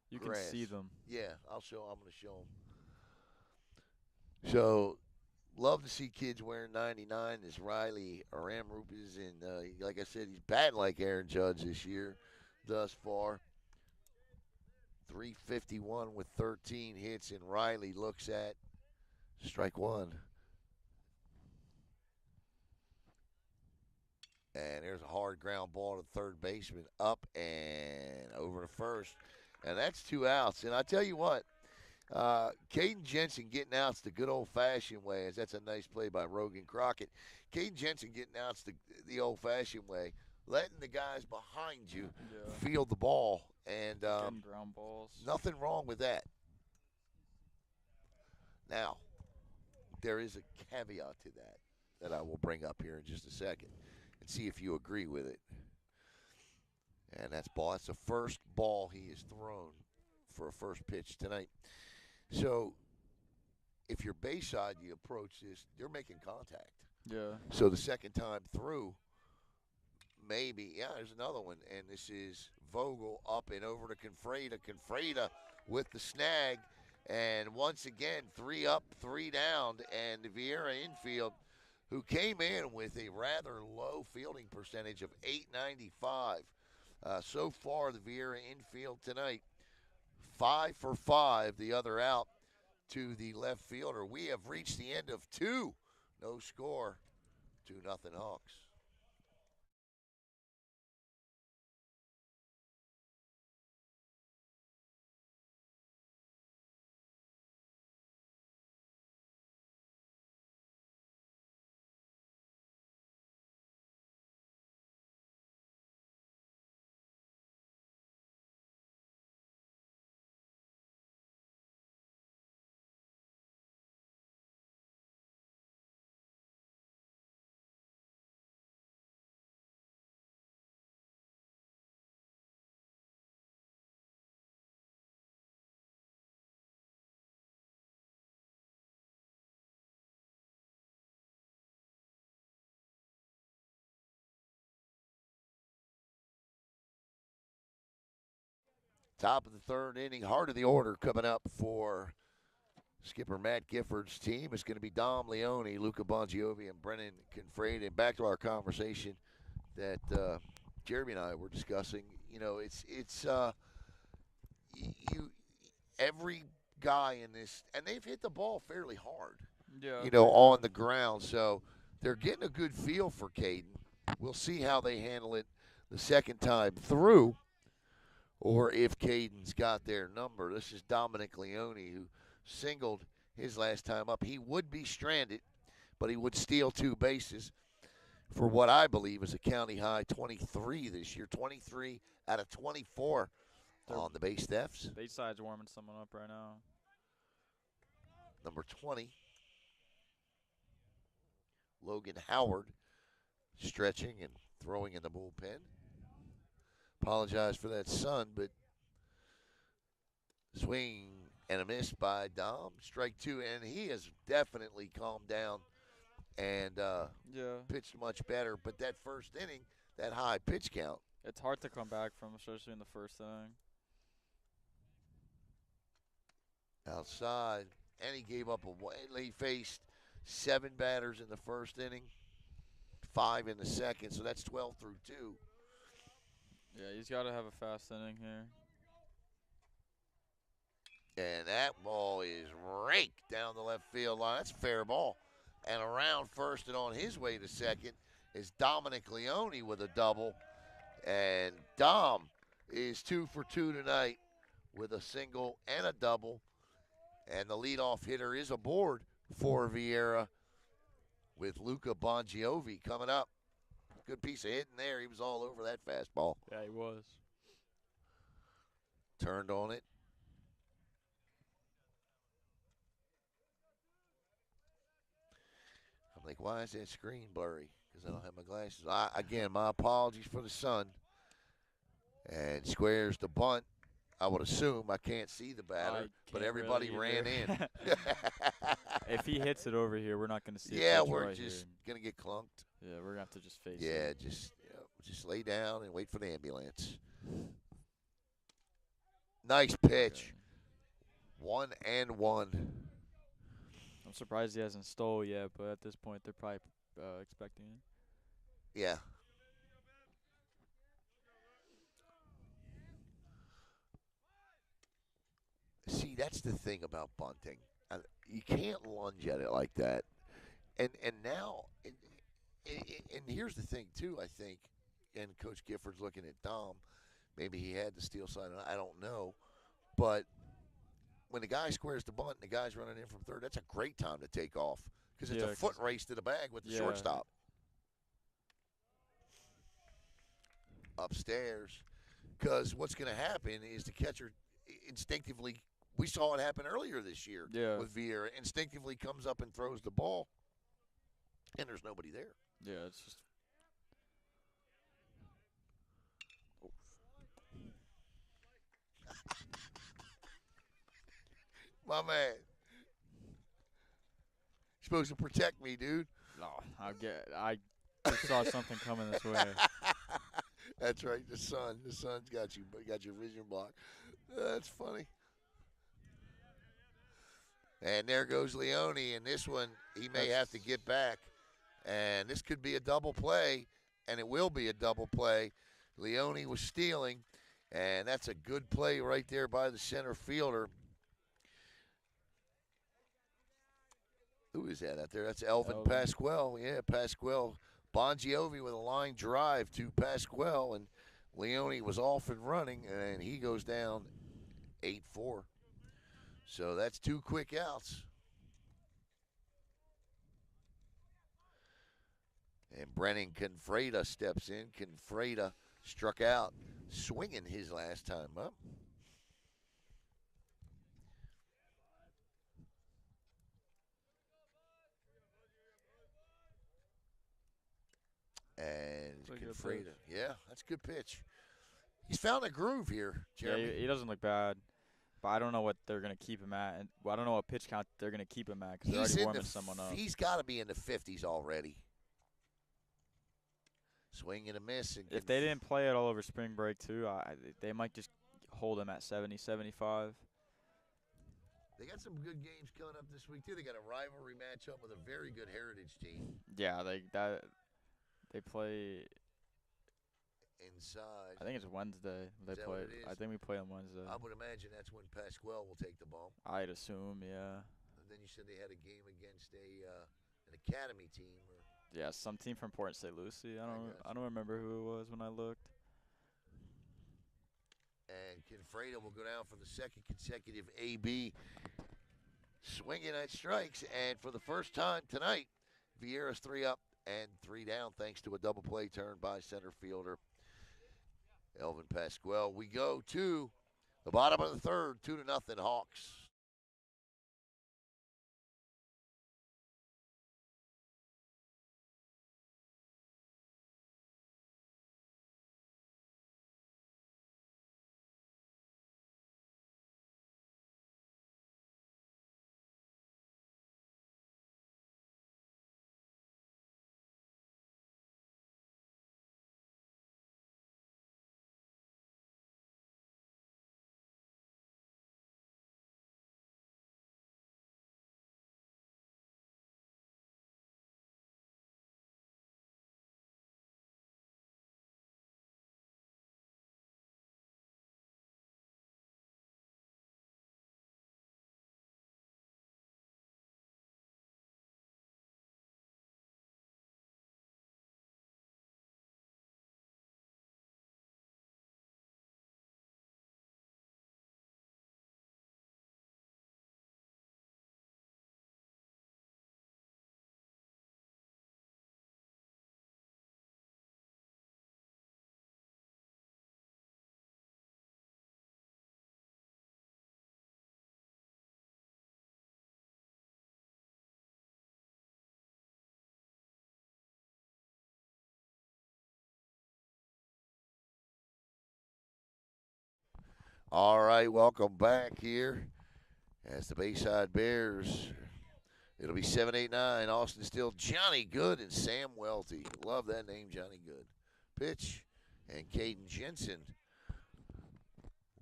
you grass. can see them. Yeah, I'm going to show them. So, love to see kids wearing 99. This Riley Ramroop is in. Like I said, he's batting like Aaron Judge this year, thus far. 351 with 13 hits, and Riley looks at strike one. And there's a hard ground ball to third baseman, up and over to first. And that's 2 outs. And I tell you what, Caden Jensen getting out's the good old-fashioned way, as that's a nice play by Rogan Crockett. Caden Jensen getting out's the old-fashioned way, letting the guys behind you field the ball. And getting ground balls. Nothing wrong with that. Now, there is a caveat to that I will bring up here in just a second and see if you agree with it. And that's the first ball he has thrown for a first pitch tonight. So, if you're Bayside, you approach this, you're making contact. Yeah. So the second time through, maybe, there's another one. And this is Vogel up and over to Confreda. Confreda with the snag. And once again, 3 up, 3 down. And the Viera infield, who came in with a rather low fielding percentage of .895. So far, the Viera infield tonight, 5 for 5, the other out to the left fielder. We have reached the end of 2. No score, 2-0 Hawks. Top of the third inning, heart of the order coming up for skipper Matt Gifford's team. It's going to be Dom Leone, Luca Bongiovi, and Brennan Confrade. And back to our conversation that Jeremy and I were discussing. You know, every guy in this, and they've hit the ball fairly hard. Yeah. You know, on the ground. So they're getting a good feel for Caden. We'll see how they handle it the second time through, or if Caden's got their number. This is Dominic Leone, who singled his last time up. He would be stranded, but he would steal 2 bases for what I believe is a county high 23 this year. 23 out of 24 on the base thefts. Bayside's warming someone up right now. Number 20, Logan Howard, stretching and throwing in the bullpen. Apologize for that, son, but swing and a miss by Dom. Strike two, and he has definitely calmed down and Yeah. pitched much better. But that first inning, that high pitch count. It's hard to come back from, especially in the first inning. Outside, and he gave up he faced 7 batters in the first inning, 5 in the second, so that's 12 through 2. Yeah, he's got to have a fast inning here. And that ball is raked down the left field line. That's a fair ball. And around first and on his way to second is Dominic Leone with a double. And Dom is 2 for 2 tonight with a single and a double. And the leadoff hitter is aboard for Viera with Luca Bongiovi coming up. Good piece of hitting there. He was all over that fastball. Yeah, he was. Turned on it. I'm like, why is that screen blurry? Because I don't have my glasses. Again, my apologies for the sun. And squares the bunt. I would assume I can't see the batter, but everybody ran in. If he hits it over here, we're not going to see it. Yeah, we're right just going to get clunked. Yeah, we're going to have to just face it. Yeah, just lay down and wait for the ambulance. Nice pitch. Okay. 1-1. I'm surprised he hasn't stole yet, but at this point, they're probably expecting it. Yeah. See, that's the thing about bunting. You can't lunge at it like that. And now, and here's the thing too. I think, and Coach Gifford's looking at Dom. Maybe he had the steal side. I don't know, but when the guy squares the bunt and the guy's running in from third, that's a great time to take off because it's a foot race to the bag with the shortstop. Upstairs, because what's going to happen is the catcher instinctively. We saw it happen earlier this year with Viera. Instinctively comes up and throws the ball, and there's nobody there. Yeah, it's just. My man. You're supposed to protect me, dude. No, I just saw something coming this way. That's right, the sun. The sun's got you. Got your vision blocked. That's funny. And there goes Leone, and this one he may have to get back. And this could be a double play, and it will be a double play. Leone was stealing, and that's a good play right there by the center fielder. Who is that out there? That's Elvin Pasquale. Yeah, Pasquale. Bongiovi with a line drive to Pasquale, and Leone was off and running, and he goes down 8-4. So that's 2 quick outs. And Brennan Confreda steps in. Confreda struck out, swinging his last time up. And Confreda, yeah, that's a good pitch. He's found a groove here, Jeremy. Yeah, he doesn't look bad. But I don't know what they're going to keep him at. And I don't know what pitch count they're going to keep him at because they're already warming someone up. He's got to be in the 50s already. Swing and a miss. And if they didn't play it all over spring break, too, they might just hold him at 70, 75. They got some good games coming up this week, too. They got a rivalry matchup with a very good Heritage team. Yeah, they play inside. I think it's Wednesday. They play. I think we play on Wednesday. I would imagine that's when Pasquale will take the bump. I'd assume, yeah. And then you said they had a game against an academy team. Yeah, some team from Port St. Lucie. I don't remember who it was when I looked. And Confreda will go down for the second consecutive AB. Swinging at strikes, and for the first time tonight, Viera's 3 up and 3 down thanks to a double play turn by center fielder Elvin Pasquale. We go to the bottom of the third, 2-0 Hawks. All right, welcome back here as the Bayside Bears. It'll be 7-8-9. Austin Still, Johnny Good, and Sam Welty. Love that name, Johnny Good. Pitch, and Caden Jensen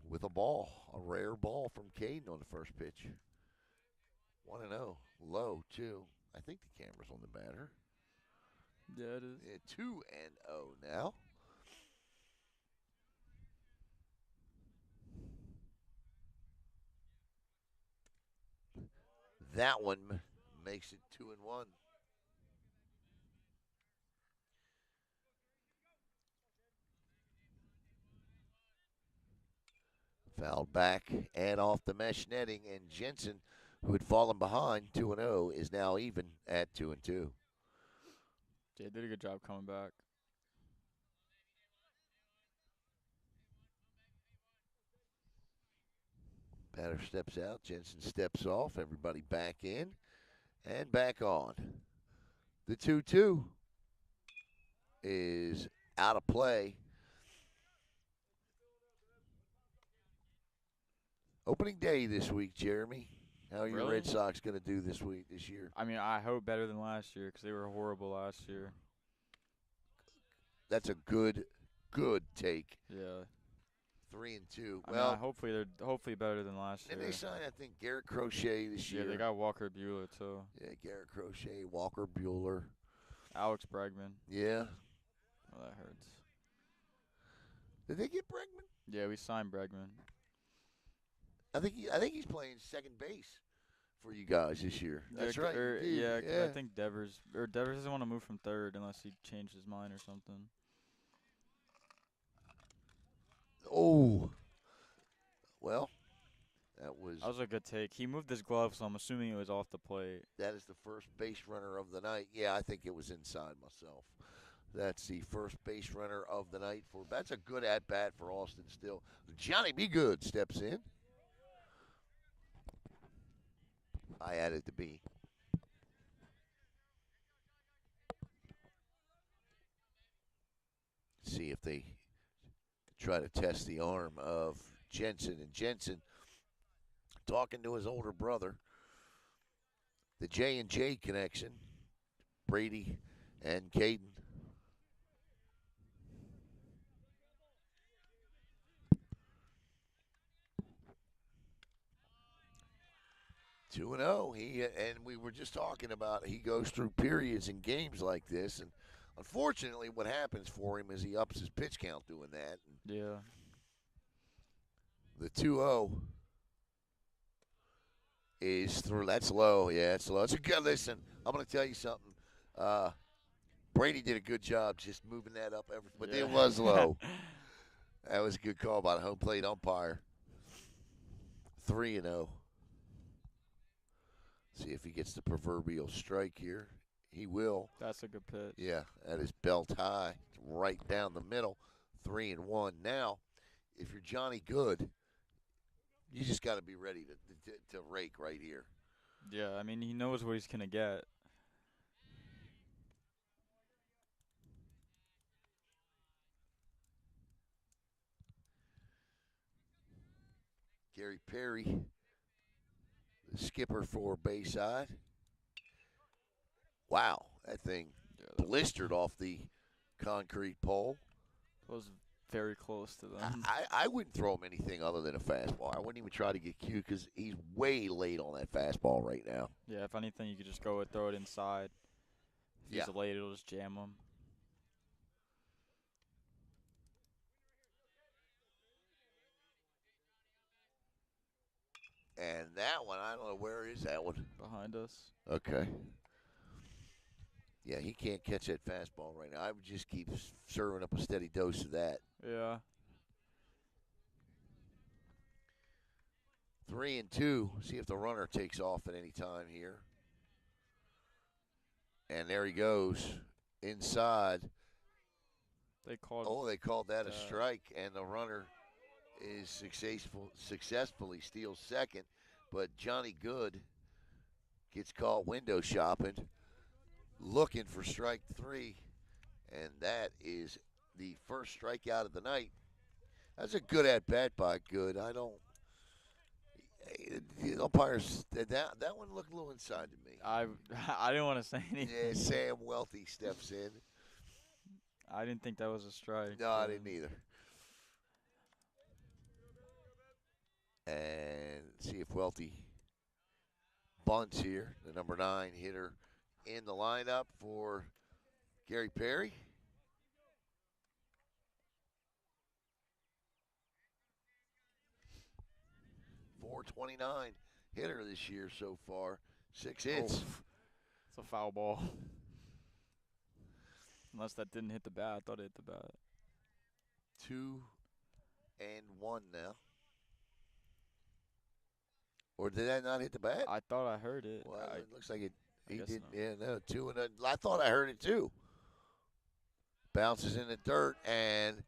with a ball. A rare ball from Caden on the first pitch. 1-0. Low, too. I think the camera's on the batter. Yeah, it is. 2-0 now. That one makes it 2-1. Fouled back and off the mesh netting, and Jensen, who had fallen behind 2-0, is now even at 2-2. Yeah, did a good job coming back. Batter steps out, Jensen steps off, everybody back in and back on. The 2-2 is out of play. Opening day this week, Jeremy. How are your Really? Red Sox going to do this year? I mean, I hope better than last year because they were horrible last year. That's a good take. Yeah. 3-2. I mean, hopefully they're better than last year. And they signed, I think, Garrett Crochet this year. Yeah, they got Walker Buehler too. Yeah, Garrett Crochet, Walker Buehler, Alex Bregman. Yeah. Oh, that hurts. Did they get Bregman? Yeah, we signed Bregman. I think he's playing second base for you guys this year. That's right. Yeah, because I think Devers doesn't want to move from third unless he changed his mind or something. Oh. Well, that was a good take. He moved his glove, so I'm assuming it was off the plate. That is the first base runner of the night. Yeah, I think it was inside myself. That's the first base runner of the night that's a good at bat for Austin Still. Johnny Be Good steps in. I added the B. See if they try to test the arm of Jensen. And Jensen talking to his older brother. The J&J connection. Brady and Caden. Two and 0. And we were just talking about he goes through periods in games like this, and unfortunately, what happens for him is he ups his pitch count doing that. Yeah. The 2-0 is through. That's low. Yeah, it's low. It's a good listen. I'm going to tell you something. Brady did a good job just moving that up, but it was low. That was a good call by the home plate umpire. 3-0. See if he gets the proverbial strike here. He will. That's a good pitch. Yeah, that is belt high, right down the middle. 3-1. Now, if you're Johnny Good, you just got to be ready to rake right here. Yeah, I mean, he knows what he's going to get. Gary Perry, the skipper for Bayside. Wow, that thing blistered off the concrete pole. It was very close to them. I wouldn't throw him anything other than a fastball. I wouldn't even try to get cute because he's way late on that fastball right now. Yeah, if anything, you could just go and throw it inside. If he's late, it'll just jam him. And that one, I don't know, where is that one? Behind us. Okay. Yeah, he can't catch that fastball right now. I would just keep serving up a steady dose of that. Yeah. 3-2. See if the runner takes off at any time here. And there he goes. Inside. They called that a strike, and the runner is successfully steals second. But Johnny Good gets caught window shopping, looking for strike 3, and that is the first strikeout of the night That's a good at bat by Good. I don't. The umpires that one looked a little inside to me. I I didn't want to say Yeah, anything. Sam Welty steps in. I didn't think that was a strike. No, I But didn't either. And see if Welty bunts here. The number 9 hitter in the lineup for Gary Perry. 429 hitter this year so far. 6 hits. it's a foul ball. Unless that didn't hit the bat. I thought it hit the bat. 2-1 now. Or did that not hit the bat? I thought I heard it. Well, it looks like it. I He guess did. not. Yeah, no, 2-0. I thought I heard it too. Bounces in the dirt and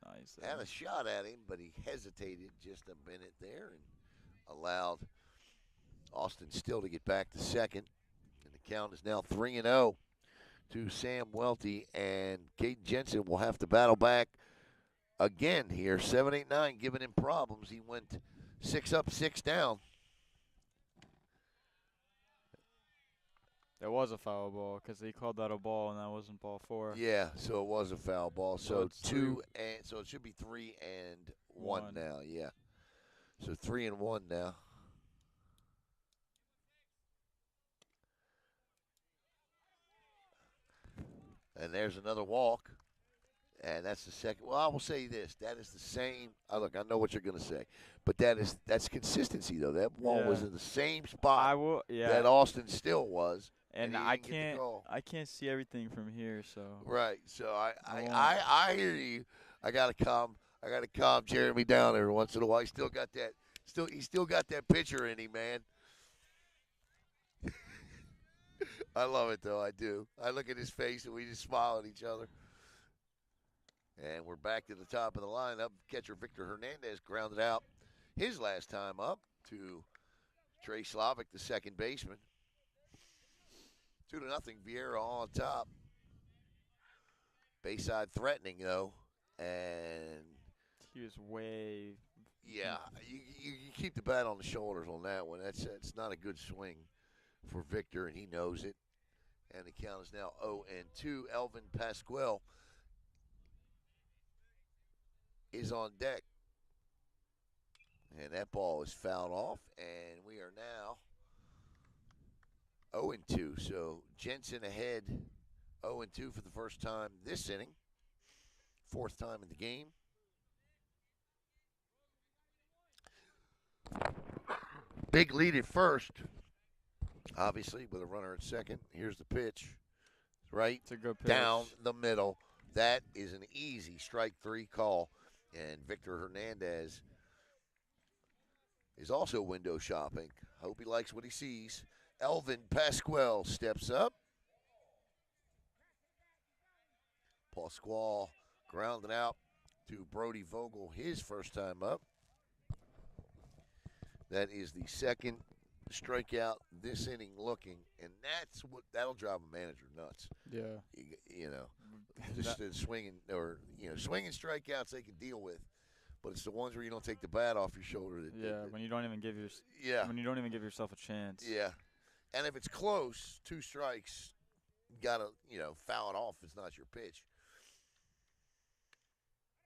Nice. had a shot at him, but he hesitated just a minute there and allowed Austin Still to get back to second. And the count is now 3-0 to Sam Welty, and Caden Jensen will have to battle back again here. 7-8-9 giving him problems. He went 6 up, 6 down. There was a foul ball because they called that a ball and that wasn't ball 4. Yeah, so it was a foul ball. So So it's 2 and so it should be 3-1 One. now. Yeah, so 3-1 now. And there's another walk. And that's the second. Well, I will say this: that is the same. Look, I know what you're going to say, but that's consistency though. That ball was Yeah. in the same I spot will. Yeah. that Austin Still was, and he I didn't get the can't. call. I can't see everything from here. So. Right. So I won't. I hear you. I gotta calm Jeremy down every once in a while. He still got that. He still got that pitcher in him, man. I love it though. I do. I look at his face and we just smile at each other. And we're back to the top of the lineup. Catcher Victor Hernandez grounded out his last time up to Trey Slavic, the second baseman. 2-0. Viera on top. Bayside threatening though, and He was way. yeah, you keep the bat on the shoulders on that one. That's not a good swing for Victor, and he knows it. And the count is now 0-2. Elvin Pasquale is on deck. And that ball is fouled off, and we are now 0-2. So Jensen ahead 0-2 for the first time this inning. Fourth time in the game. Big lead at first, obviously, with a runner at second. Here's the pitch. Right It's a good pitch. down the middle. That is an easy strike 3 call. And Victor Hernandez is also window shopping. Hope he likes what he sees. Elvin Pasquale steps up. Pasquale grounded out to Brody Vogel, his first time up. That is the second strikeout this inning looking, and that'll drive a manager nuts. Yeah. You know, just swinging swinging strikeouts they can deal with, but it's the ones where you don't take the bat off your shoulder. When you don't even give when you don't even give yourself a chance. Yeah, and if it's close, 2 strikes, you gotta foul it off. If it's not your pitch.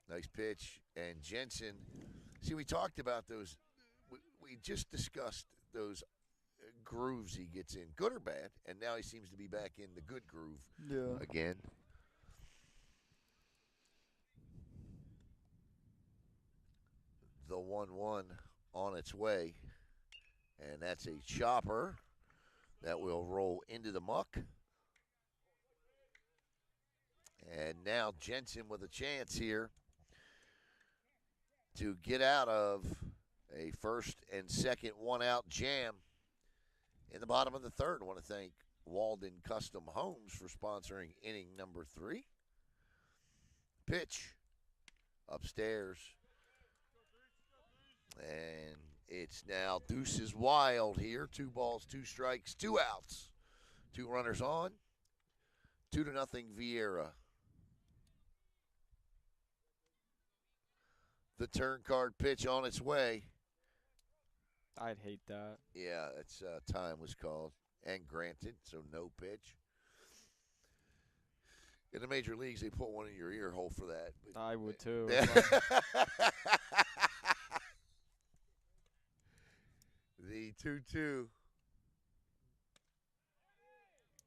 Nice pitch, and Jensen. See, we talked about those. We just discussed those grooves he gets in, good or bad, and now he seems to be back in the good groove again. The 1-1 on its way, and that's a chopper that will roll into the muck. And now Jensen with a chance here to get out of a first and second one-out jam in the bottom of the third. I want to thank Walden Custom Homes for sponsoring inning number 3. Pitch upstairs. And it's now deuces wild here. 2 balls, 2 strikes, 2 outs. 2 runners on. 2-0 Viera. the turn card pitch on its way. I'd hate that. Yeah, it's time was called and granted, so no pitch. In the major leagues, they put one in your ear hole for that. I would too. The 2-2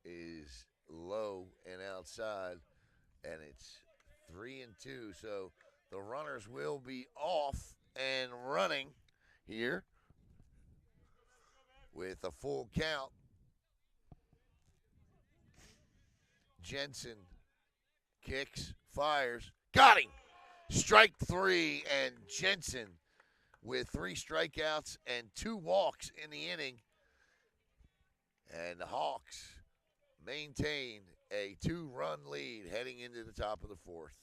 is low and outside, and it's 3-2. So the runners will be off and running here with a full count. Jensen kicks, fires, got him. Strike 3, and Jensen with 3 strikeouts and 2 walks in the inning. And the Hawks maintain a 2-run lead heading into the top of the 4th.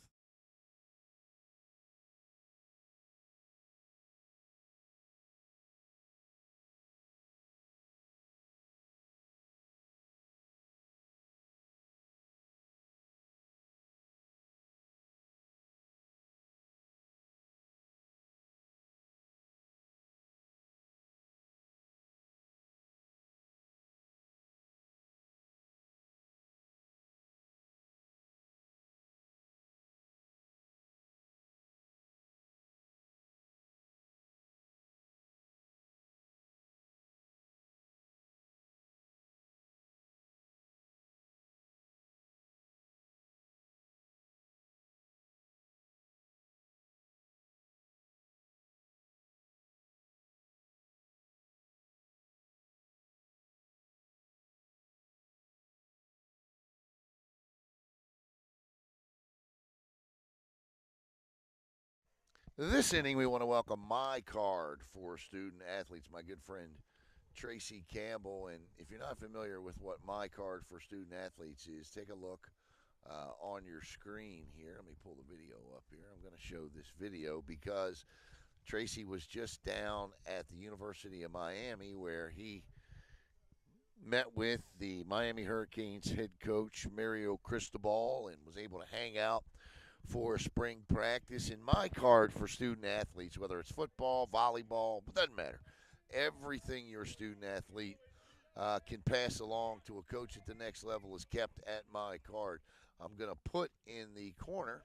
This inning, we want to welcome my card for student athletes, my good friend Tracy Campbell. And if you're not familiar with what my card for student athletes is, take a look on your screen here. Let me pull the video up here. I'm going to show this video because Tracy was just down at the University of Miami where he met with the Miami Hurricanes head coach Mario Cristobal and was able to hang out for spring practice. And my card for student athletes, whether it's football, volleyball, it doesn't matter. Everything your student athlete can pass along to a coach at the next level is kept at my card. I'm going to put in the corner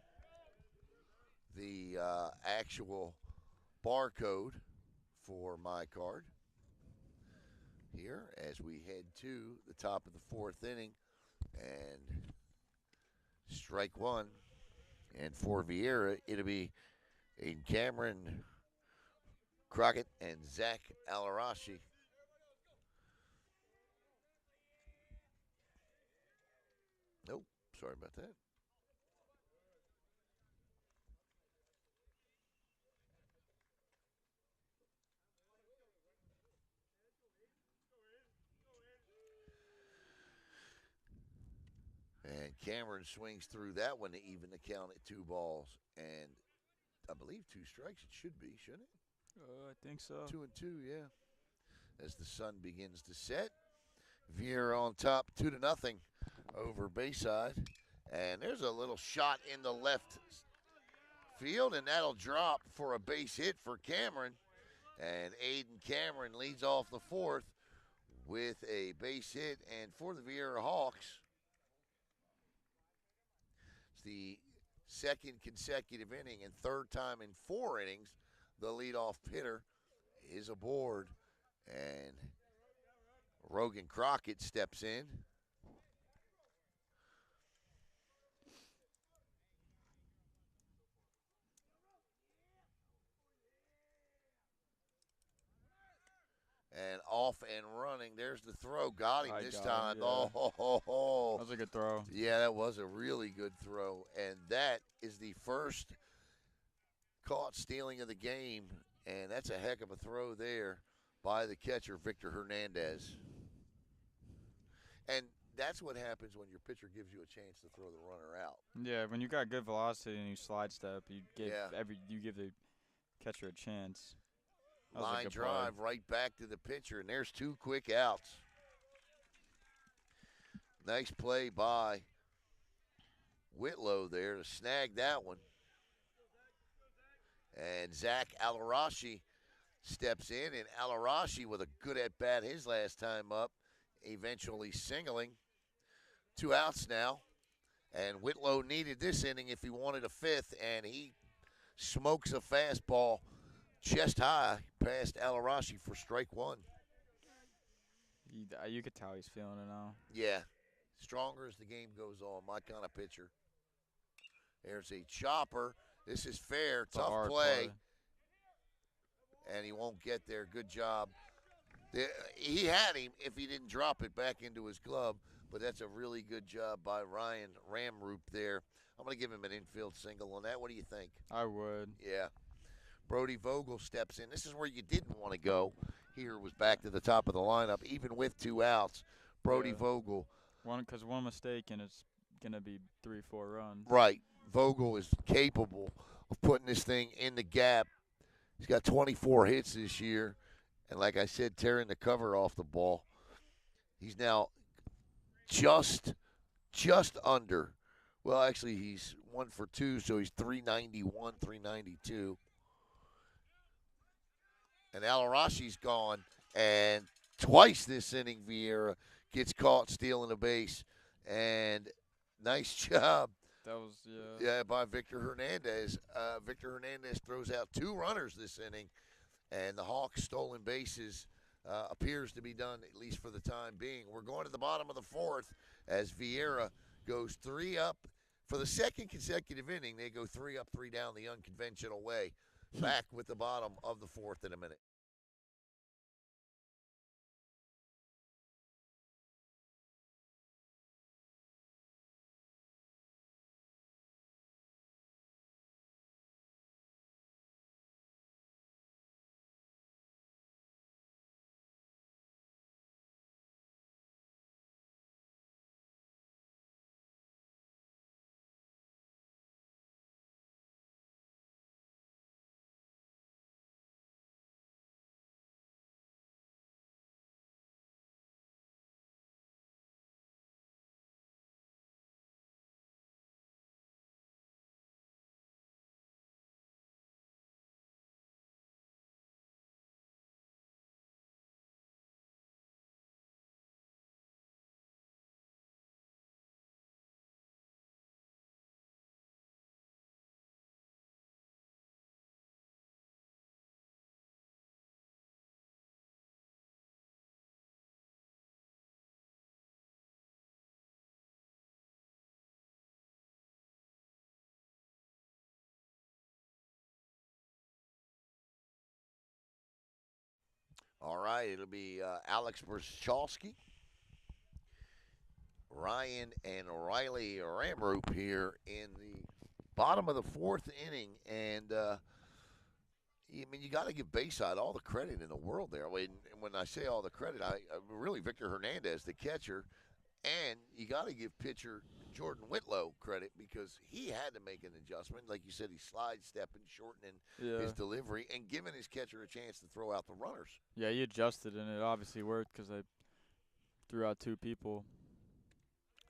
the actual barcode for my card here as we head to the top of the 4th inning. And strike 1. And for Viera, it'll be in Cameron Crockett and Zach Alarashi. Nope, sorry about that. And Cameron swings through that one to even the count at 2 balls. And I believe 2 strikes it should be, shouldn't it? I think so. 2-2, yeah. As the sun begins to set. Viera on top, 2-0 over Bayside. And there's a little shot in the left field, and that'll drop for a base hit for Cameron. And Aiden Cameron leads off the 4th with a base hit. And for the Viera Hawks, it's the second consecutive inning and third time in 4 innings the leadoff hitter is aboard. And Rogan Crockett steps in. And off and running. There's the throw. Got him this time. Yeah. Oh, that was a good throw. Yeah, that was a really good throw. And that is the first caught stealing of the game. And that's a heck of a throw there by the catcher, Victor Hernandez. And that's what happens when your pitcher gives you a chance to throw the runner out. Yeah, when you got good velocity and you slide step, you give Yeah. you give the catcher a chance. Line drive right back to the pitcher, and there's 2 quick outs. Nice play by Whitlow there to snag that one. And Zach Alarashi steps in, and Alarashi with a good at bat his last time up, eventually singling. 2 outs now, and Whitlow needed this inning if he wanted a fifth, and he smokes a fastball chest high past Alarashi for strike one. You could tell he's feeling it now. Yeah, stronger as the game goes on. My kind of pitcher. There's a chopper. This is fair. It's a Tough hard play. And he won't get there. Good job. He had him if he didn't drop it back into his glove, but that's a really good job by Ryan Ramroop there. I'm going to give him an infield single on that. What do you think? I would. Yeah. Brody Vogel steps in. This is where you didn't want to go. Here was back to the top of the lineup, even with 2 outs. Brody Vogel. Because one mistake and it's going to be 3-4 runs. Right. Vogel is capable of putting this thing in the gap. He's got 24 hits this year. And like I said, tearing the cover off the ball. He's now just under. Well, actually, he's 1 for 2, so he's 391, 392. And Alarashi's gone. And twice this inning, Viera gets caught stealing a base. And nice job. That was, Yeah, by Victor Hernandez. Victor Hernandez throws out 2 runners this inning. And the Hawks' stolen bases appears to be done, at least for the time being. We're going to the bottom of the 4th as Viera goes 3 up. For the second consecutive inning, they go 3 up, 3 down the unconventional way. Back with the bottom of the 4th in a minute. All right, it'll be Alex Berschalski, Ryan, and Riley Ramroop here in the bottom of the 4th inning. And, you got to give Bayside all the credit in the world there. When I say all the credit, I really Victor Hernandez, the catcher, and you got to give pitcher Jordan Whitlow credit because he had to make an adjustment. Like you said, he's sidestepping, shortening his delivery, and giving his catcher a chance to throw out the runners. Yeah, he adjusted, and it obviously worked because I threw out 2 people.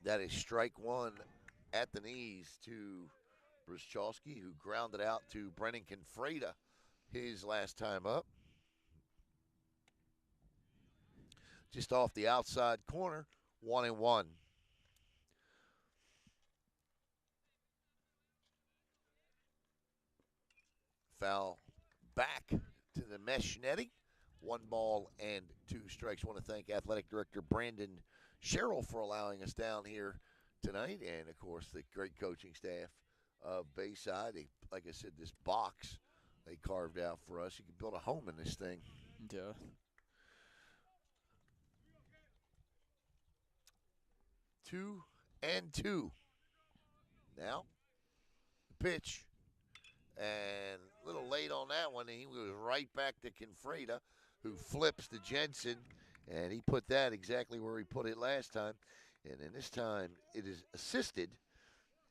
That is strike 1 at the knees to Bruschowski, who grounded out to Brennan Confreda his last time up. Just off the outside corner, 1-1. Foul back to the mesh netting. 1 ball and 2 strikes. I want to thank Athletic Director Brandon Sherrill for allowing us down here tonight, and of course the great coaching staff of Bayside. Like I said, this box they carved out for us. You can build a home in this thing. Yeah. Two and two. Now, the pitch. And a little late on that one, and he was right back to Confreda, who flips to Jensen, and he put that exactly where he put it last time. And then this time it is assisted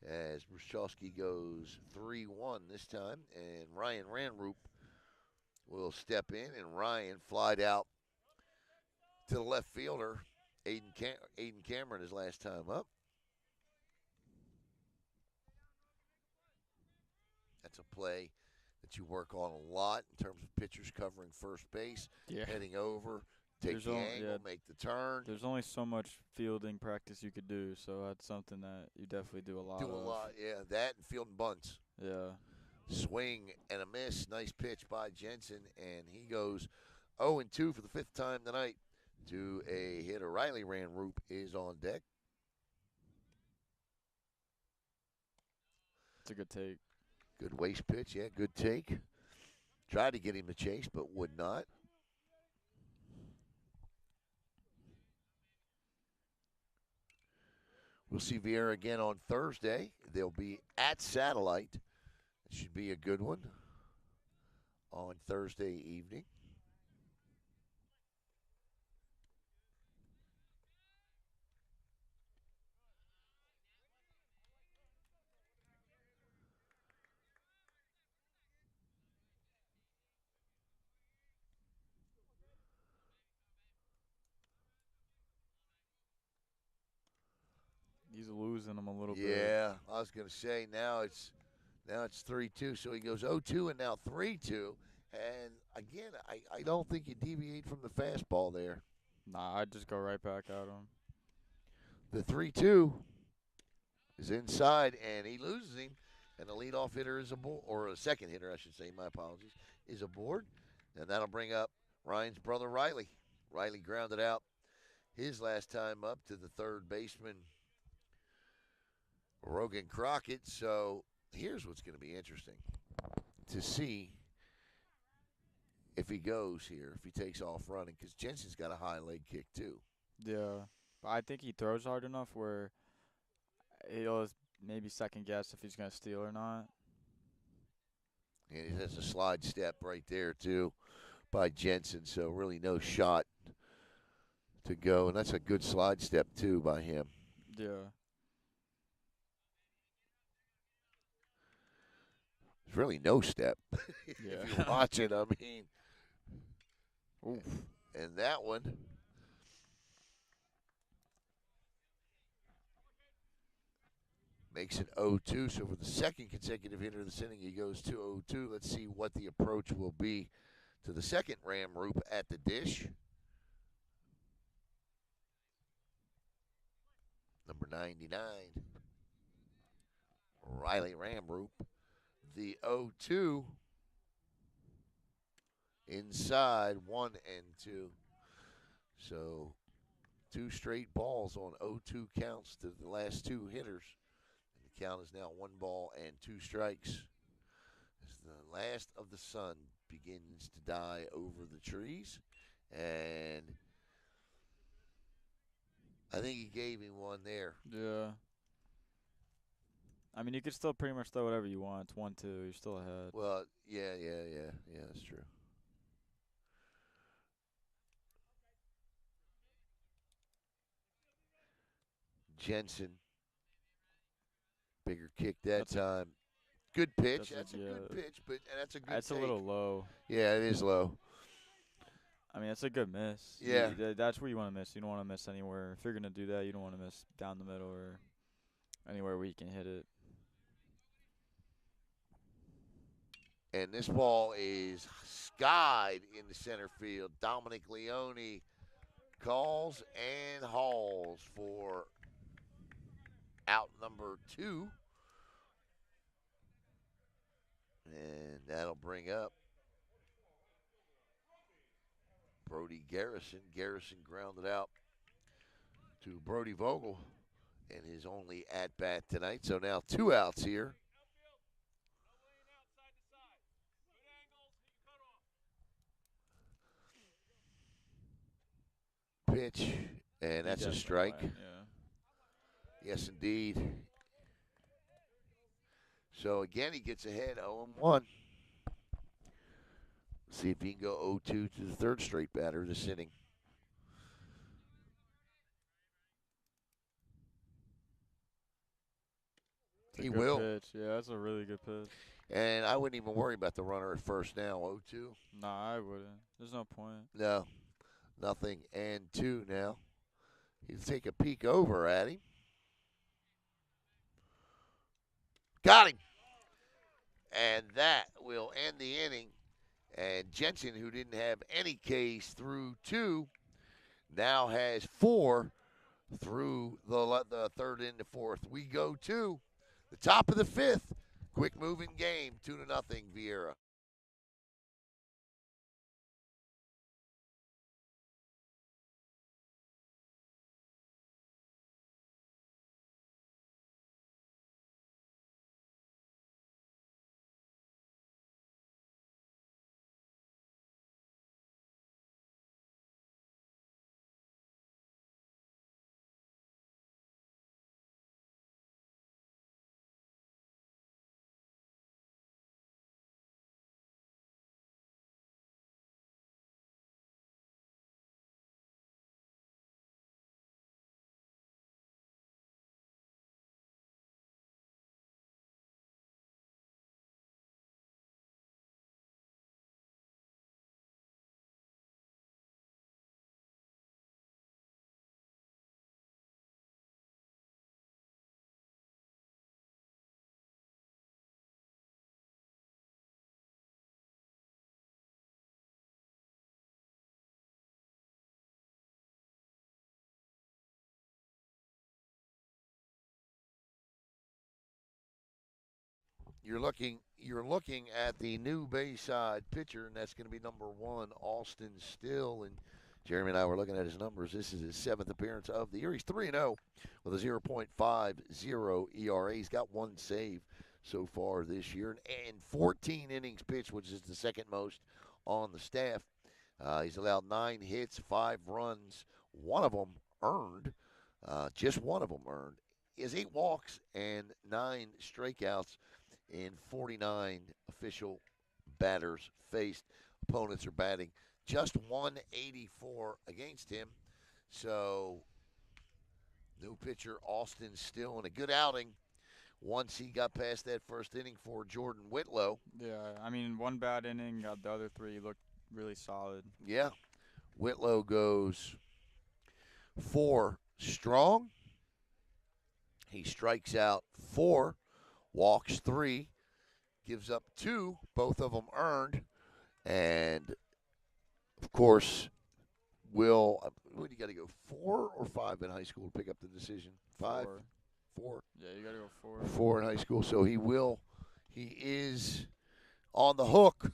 as Bruschowski goes 3-1 this time, and Ryan Ranroop will step in, and Ryan flied out to the left fielder, Aiden Cameron, his last time up. That's a play that you work on a lot in terms of pitchers covering first base, Yeah. heading over, take There's the only angle, make the turn. there's only so much fielding practice you could do, so that's something that you definitely do a lot Do a of. lot, yeah. That and fielding bunts. Yeah. Swing and a miss. Nice pitch by Jensen, and he goes 0-2 for the fifth time tonight to a hitter. Riley Ranroop is on deck. It's a good take. Good waist pitch, yeah, good take. Tried to get him to chase, but would not. We'll see Viera again on Thursday. They'll be at Satellite. It should be a good one on Thursday evening. He's losing them a little bit. Yeah, I was going to say now it's 3-2, so he goes 0-2 and now 3-2. And again, I don't think you deviate from the fastball there. Nah, I'd just go right back at him. The 3-2 is inside, and he loses him. And the leadoff hitter is aboard, or a second hitter, I should say, my apologies, is aboard. And that'll bring up Ryan's brother, Riley. Riley grounded out his last time up to the third baseman, Rogan Crockett. So here's what's going to be interesting to see if he goes here, if he takes off running, because Jensen's got a high leg kick too. Yeah. But I think he throws hard enough where he'll maybe second guess if he's going to steal or not. And he has a slide step right there too by Jensen, so really no shot to go. And that's a good slide step too by him. Yeah. There's really no step. If Yeah. you're watching, I mean, Oof. and that one makes it 0-2. So for the second consecutive hitter of this inning, he goes to 0-2. Let's see what the approach will be to the second Ranroop at the dish. Number 99, Riley Ranroop. The 0-2 inside 1-2. So two straight balls on 0-2 counts to the last two hitters. And the count is now 1-2 strikes. As the last of the sun begins to die over the trees. And I think he gave him one there. Yeah. I mean, you could still pretty much throw whatever you want. It's 1-2. You're still ahead. Well, yeah, that's true. Jensen, bigger kick that time. Good pitch. That's a good pitch, but that's a good That's take. a little low. Yeah, it is low. I mean, it's a good miss. Yeah. That's where you want to miss. You don't want to miss anywhere. If you're going to do that, you don't want to miss down the middle or anywhere where you can hit it. And this ball is skied into center field. Dominic Leone calls and hauls for out number 2. And that'll bring up Brody Garrison. Garrison grounded out to Brody Vogel in his only at-bat tonight. So now 2 outs here. Pitch, and that's a strike. Yeah. Yes, indeed. So again, he gets ahead 0-1. See if he can go 0-2 to the third straight batter this inning. He will. Pitch. Yeah, that's a really good pitch. And I wouldn't even worry about the runner at first now. 0-2. Nah, I wouldn't. There's no point. No, nothing. And 2 now. He'll take a peek over at him. Got him. And that will end the inning. And Jensen, who didn't have any Ks through 2, now has 4 through the third into fourth. We go to the top of the 5th. Quick moving game, 2-0 Viera. You're looking at the new Bayside pitcher, and that's going to be number 1, Austin Still. And Jeremy and I were looking at his numbers. This is his 7th appearance of the year. He's 3-0 with a 0.50 ERA. He's got 1 save so far this year, and 14 innings pitched, which is the second most on the staff. He's allowed 9 hits, 5 runs, one of them earned. Just one of them earned. He has 8 walks and 9 strikeouts in 49 official batters faced. Opponents are batting just 184 against him. So, new pitcher Austin Still in a good outing once he got past that first inning for Jordan Whitlow. Yeah, I mean, one bad inning, the other 3 looked really solid. Yeah, Whitlow goes 4 strong. He strikes out 4, walks 3, gives up 2, both of them earned, and of course, what do you got to go 4 or 5 in high school to pick up the decision? 5, 4. Yeah, you gotta go 4. 4 in high school, so he is on the hook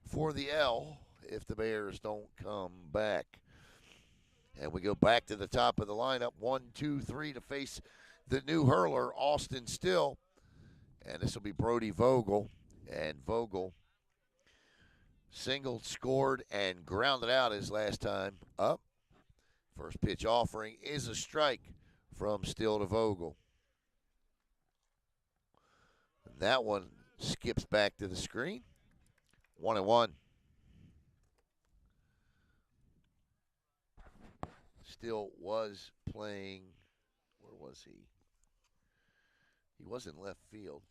for the L if the Bears don't come back. And we go back to the top of the lineup, 1, 2, 3 to face the new hurler, Austin Still. And this will be Brody Vogel. And Vogel singled, scored, and grounded out his last time up. First pitch offering is a strike from Still to Vogel. And that one skips back to the screen. 1-1. Still was playing. Where was he? He was in left field.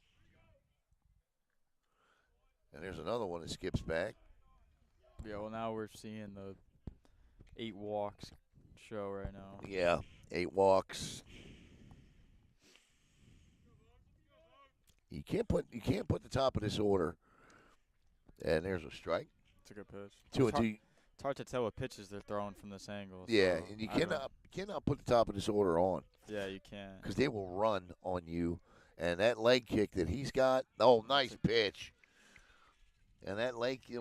And there's another one that skips back. Yeah, well, now we're seeing the 8 walks show right now. Yeah, 8 walks. You can't put the top of this order. And there's a strike. It's a good pitch. 2-2. It's hard to tell what pitches they're throwing from this angle. Yeah, so and you cannot put the top of this order on. Yeah, you can't. Because they will run on you. And that leg kick that he's got, nice pitch. And that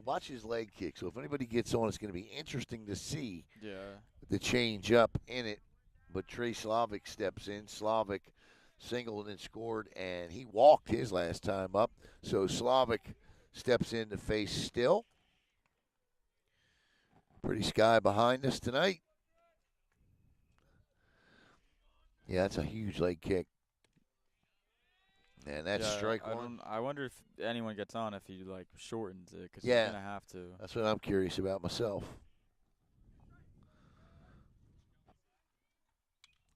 watch his leg kick. So if anybody gets on, it's going to be interesting to see the change up in it. But Trey Slavic steps in. Slavic singled and scored, and he walked his last time up. So Slavic steps in to face Still. Pretty sky behind us tonight. Yeah, that's a huge leg kick. And that's strike 1. I wonder if anyone gets on if he shortens it, because Yeah. he's gonna have to. That's what I'm curious about myself.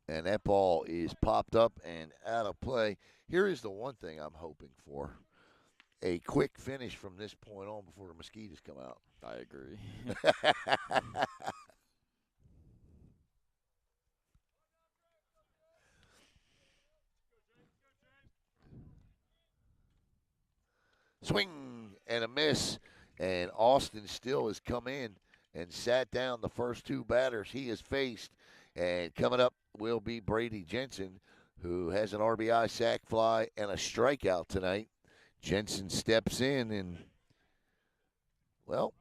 And that ball is popped up and out of play. Here is the one thing I'm hoping for. A quick finish from this point on before the mosquitoes come out. I agree. Swing and a miss. And Austin still has come in and sat down the first two batters he has faced. And coming up will be Brady Jensen, who has an RBI, sac fly, and a strikeout tonight. Jensen steps in, and, well,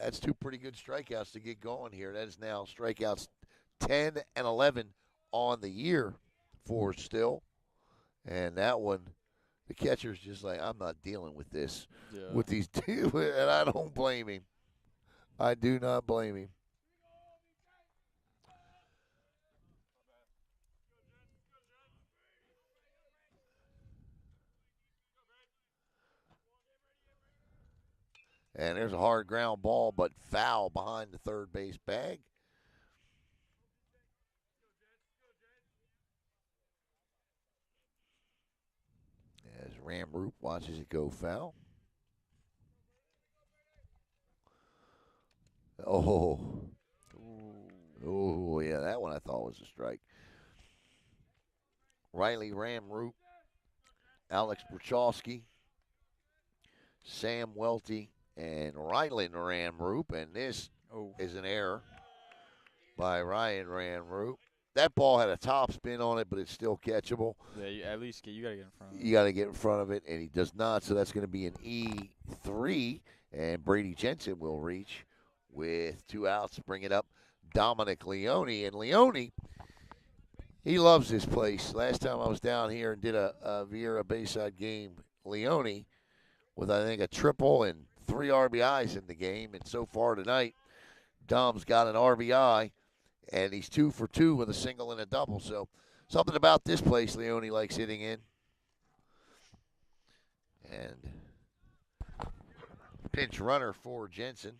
that's two pretty good strikeouts to get going here. That is now strikeouts 10 and 11 on the year for Still. And that one, the catcher's just like, I'm not dealing with this, Yeah. with these two, and I don't blame him. I do not blame him. And there's a hard ground ball, but foul behind the third base bag. As Ramroop watches it go foul. Oh, oh, yeah, that one I thought was a strike. Riley Ramroop, Alex Brachowski, Sam Welty, and Rylan Ramroop, and this is an error by Ryan Ramroop. That ball had a top spin on it, but it's still catchable. Yeah, at least you got to get in front of it. You got to get in front of it, and he does not, so that's going to be an E3, and Brady Jensen will reach with 2 outs, bring it up Dominic Leone. And Leone, he loves this place. Last time I was down here and did a Viera Bayside game, Leone, with I think a triple and 3 RBIs in the game, and so far tonight, Dom's got an RBI, and he's 2 for 2 with a single and a double. So something about this place Leone likes hitting in. And pinch runner for Jensen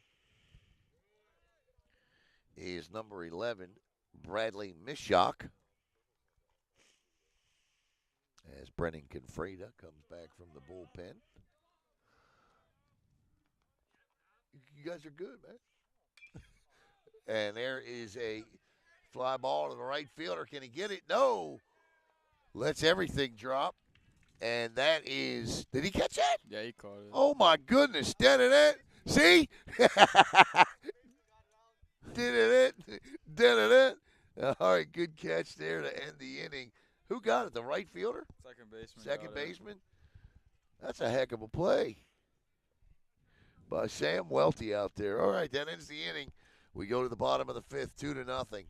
is number 11, Bradley Mishok. As Brennan Confreda comes back from the bullpen. You guys are good, man. And there is a fly ball to the right fielder. Can he get it? No. Lets everything drop. And that is, did he catch that? Yeah, he caught it. Oh, my goodness. Did it? See? Did it? All right, good catch there to end the inning. Who got it? The right fielder? Second baseman. Second baseman? That's a heck of a play by Sam Welty out there. All right, that ends the inning. We go to the bottom of the 5th, 2-0.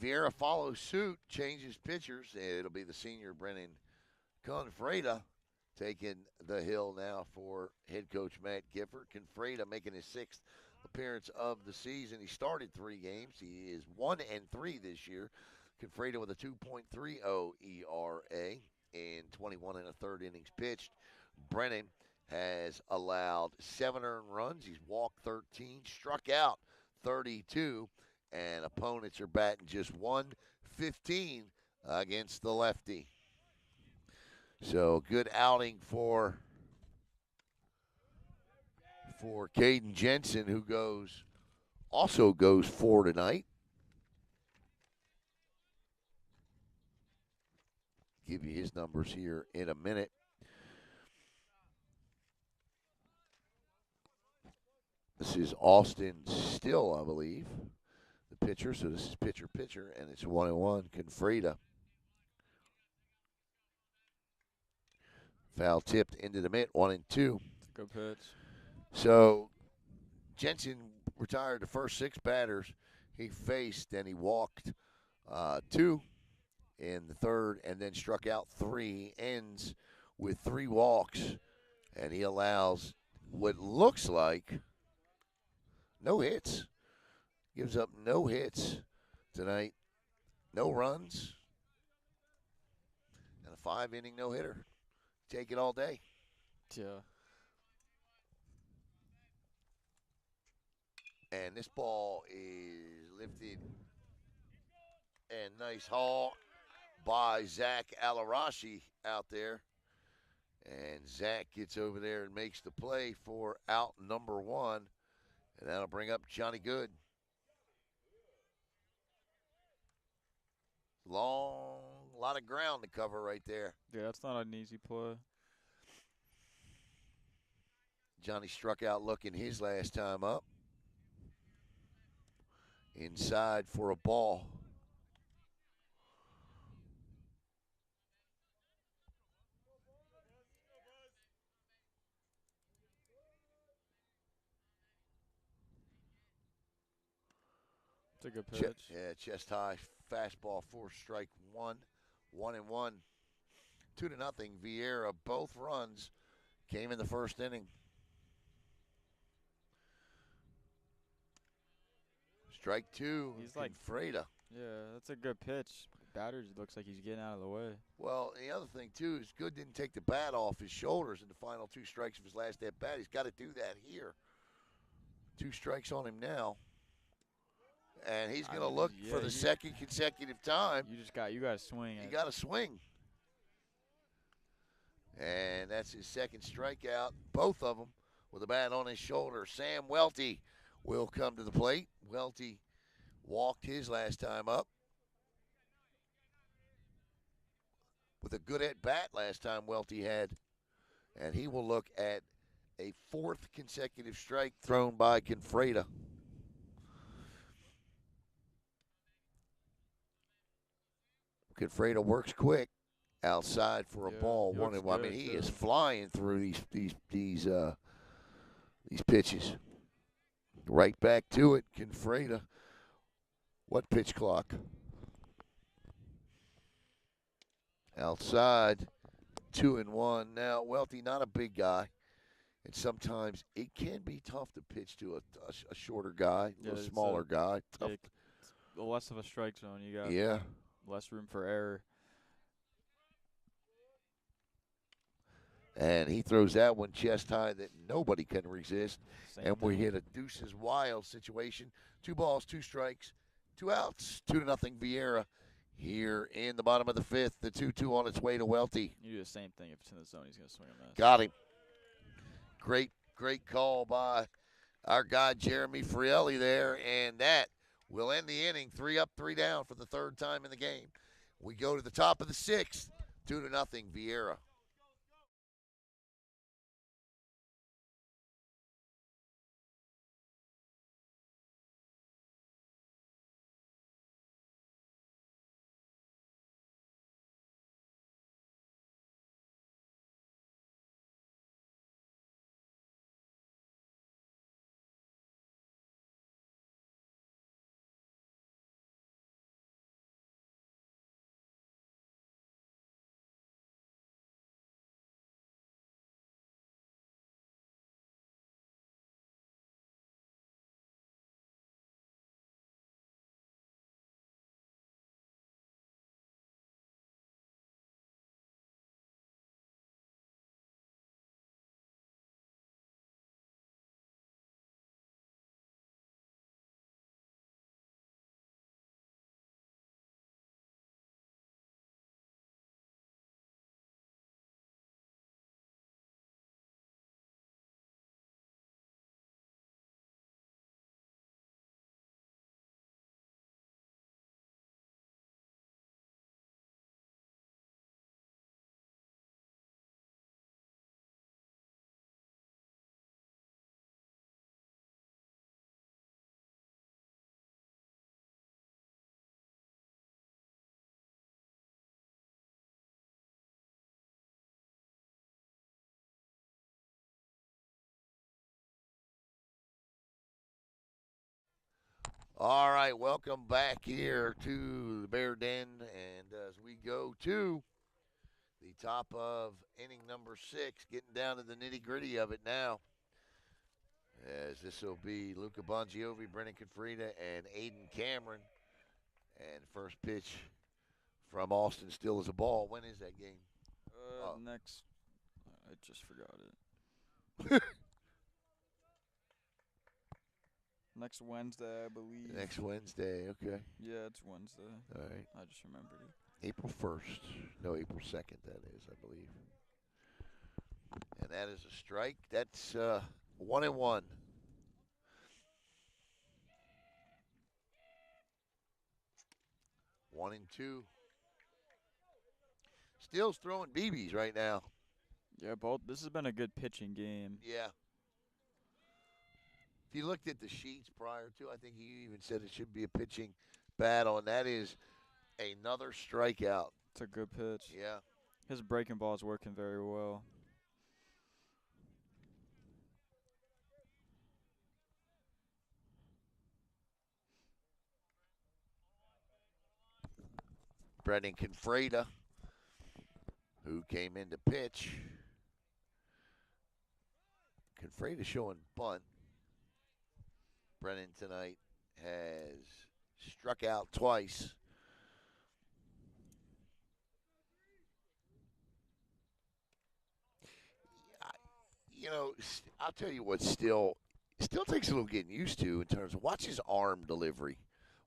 Viera follows suit, changes pitchers. It'll be the senior Brennan Confreda taking the hill now for head coach Matt Gifford. Confreda making his 6th appearance of the season. He started 3 games. He is 1-3 this year. Confreda with a 2.30 ERA in 21 1/3 innings pitched. Brennan has allowed 7 earned runs. He's walked 13, struck out 32, and opponents are batting just 115 against the lefty. So good outing for Caden Jensen, who also goes 4 tonight. Give you his numbers here in a minute. This is Austin Still, I believe, the pitcher. So this is pitcher, and it's 1-1. Confreda. Foul tipped into the mitt, 1-2. It's a good pitch. So Jensen retired the first 6 batters he faced, and he walked 2 in the third, and then struck out 3. Ends with 3 walks, and he allows what looks like no hits. Gives up no hits tonight, no runs, and a 5-inning no hitter. Take it all day. Yeah. And this ball is lifted, and nice haul by Zach Alarashi out there. And Zach gets over there and makes the play for out number 1. And that'll bring up Johnny Good. Long, lot of ground to cover right there. Yeah, that's not an easy play. Johnny struck out looking his last time up. Inside for a ball. It's a good pitch. Chest high fastball for strike 1. 1-1. 2-0. Viera. Both runs came in the first inning. Strike 2. He's like, Freda. yeah, that's a good pitch. Batter looks like he's getting out of the way. Well, the other thing too is Good didn't take the bat off his shoulders in the final 2 strikes of his last at bat. He's got to do that here. 2 strikes on him now, and he's going to look for the second consecutive time. You got to swing. You got to swing, and that's his second strikeout. Both of them with a bat on his shoulder. Sam Welty will come to the plate. Welty walked his last time up with a good at bat last time Welty had, and he will look at a 4th consecutive strike thrown by Confreda. Confreda works quick outside for a ball. I mean, he is flying through these pitches. Right back to it, Confreda. What pitch clock? Outside, 2-1. Now, Welty, not a big guy, and sometimes it can be tough to pitch to a shorter guy, a smaller guy. Tough. Less of a strike zone. You got less room for error. And he throws that one chest high that nobody can resist. We hit a deuces wild situation. 2 balls, 2 strikes, 2 outs. 2-0 Viera here in the bottom of the 5th. The 2-2 on its way to Welty. You do the same thing. If it's in the zone, he's going to swing a miss. Got him. Great call by our guy Jeremy Frielli there. And that will end the inning. 3 up, 3 down for the 3rd time in the game. We go to the top of the 6th. 2-0 Viera. All right, welcome back here to the Bear Den, and as we go to the top of inning number 6, getting down to the nitty gritty of it now. As this will be Luca Bongiovi, Brennan Confrida, and Aiden Cameron. And first pitch from Austin still is a ball. When is that game? Next, I just forgot it. Next Wednesday, I believe. Next Wednesday, okay. Yeah, it's Wednesday. All right. I just remembered it. April 1st. No, April 2nd, that is, I believe. And that is a strike. That's 1-1. One and two. Still's throwing BBs right now. Yeah, both. This has been a good pitching game. Yeah. If you looked at the sheets prior to, I think you even said it should be a pitching battle, and that is another strikeout. It's a good pitch. Yeah. His breaking ball is working very well. Brendan Confreda, who came in to pitch. Confreda showing bunt. Brennan tonight has struck out twice. You know, I'll tell you what still takes a little getting used to in terms of watch his arm delivery.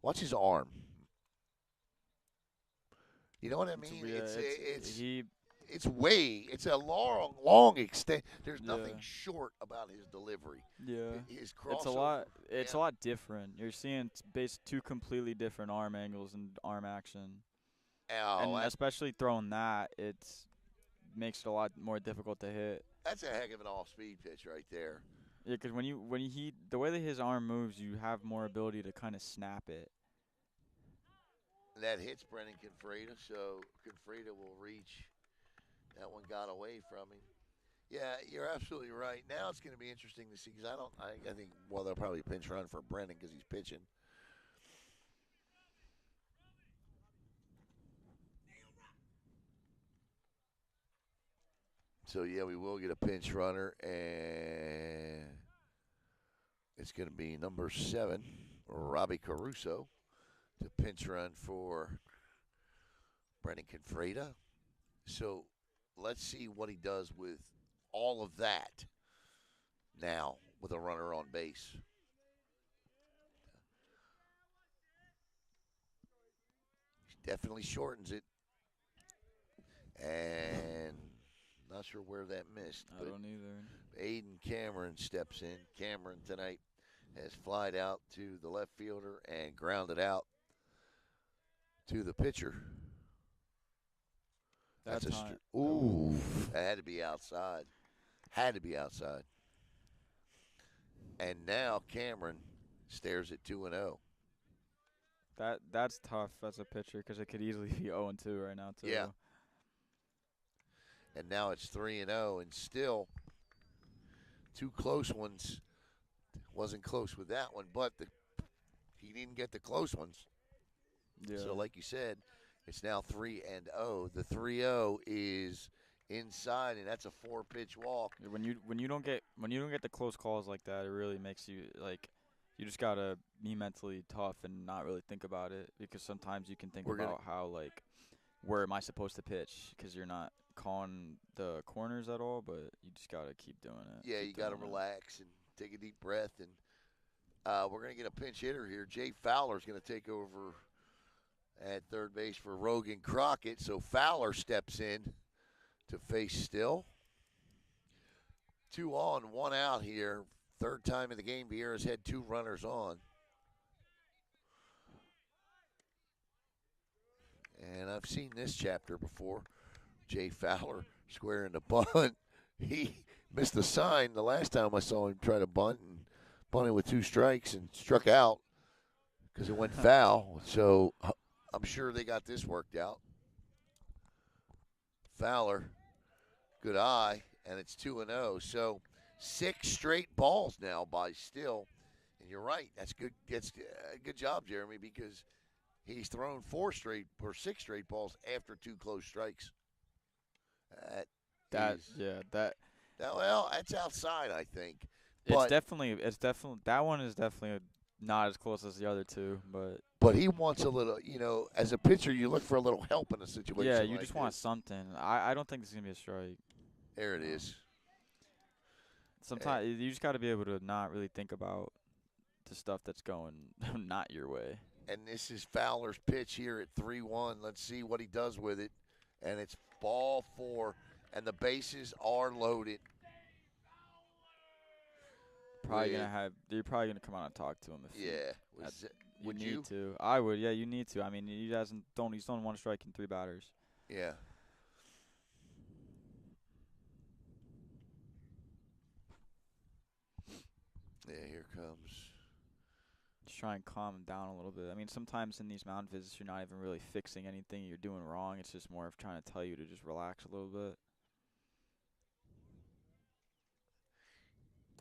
Watch his arm. You know what I mean? It's a long extent. There's nothing short about his delivery. Yeah. His crossover. It's a lot different. You're seeing two completely different arm angles and arm action. And especially throwing that, it makes it a lot more difficult to hit. That's a heck of an off-speed pitch right there. Yeah, because the way that his arm moves, you have more ability to kind of snap it. That hits Brendan Confreda, so Confreda will reach. That one got away from him. Yeah, you're absolutely right. Now it's going to be interesting to see because I think, well, they'll probably pinch run for Brendan because he's pitching. So, yeah, we will get a pinch runner, and it's going to be number 7, Robbie Caruso, to pinch run for Brendan Confreda. So let's see what he does with all of that now with a runner on base. Definitely shortens it. And not sure where that missed. I don't either. Aiden Cameron steps in. Cameron tonight has flied out to the left fielder and grounded out to the pitcher. That had to be outside. Had to be outside. And now Cameron stares at 2-0. That's tough as a pitcher because it could easily be 0-2 right now too. Yeah. And now it's 3-0, and still 2 close ones. Wasn't close with that one, but he didn't get the close ones. Yeah. So, like you said, it's now 3-0. The 3-0 is inside, and that's a 4-pitch walk. When you don't get the close calls like that, it really makes you you just gotta be mentally tough and not really think about it because sometimes you can think about how where am I supposed to pitch because you're not calling the corners at all, but you just gotta keep doing it. Yeah, you gotta relax and take a deep breath, and we're gonna get a pinch hitter here. Jay Fowler's gonna take over at third base for Rogan Crockett. So Fowler steps in to face Still. 2 on, 1 out here. Third time in the game, Viera's had 2 runners on. And I've seen this chapter before. Jay Fowler squaring the bunt. He missed the sign the last time I saw him try to bunt and bunted with 2 strikes and struck out because it went foul. So I'm sure they got this worked out. Fowler, good eye, and it's 2-0. So 6 straight balls now by Still. And you're right. That's good. That's good job, Jeremy, because he's thrown 6 straight balls after 2 close strikes. That That is yeah, that well, that's outside, I think. it's But definitely that one is definitely not as close as the other two, but he wants a little. As a pitcher, you look for a little help in a yeah, situation you like just want this. something. I don't think this is gonna be a strike. There it Um, is. Sometimes you just got to be able to not really think about the stuff that's going not your way. And this is Fowler's pitch here at 3-1. Let's see what he does with it. And it's ball 4, and the bases are loaded. You're probably gonna come out and talk to him if you Would need you? to. I would, yeah, you need to. I mean, he's only one strike in 3 batters. Yeah. Yeah, here comes. Just try and calm him down a little bit. I mean, sometimes in these mound visits, you're not even really fixing anything you're doing wrong. It's just more of trying to tell you to just relax a little bit.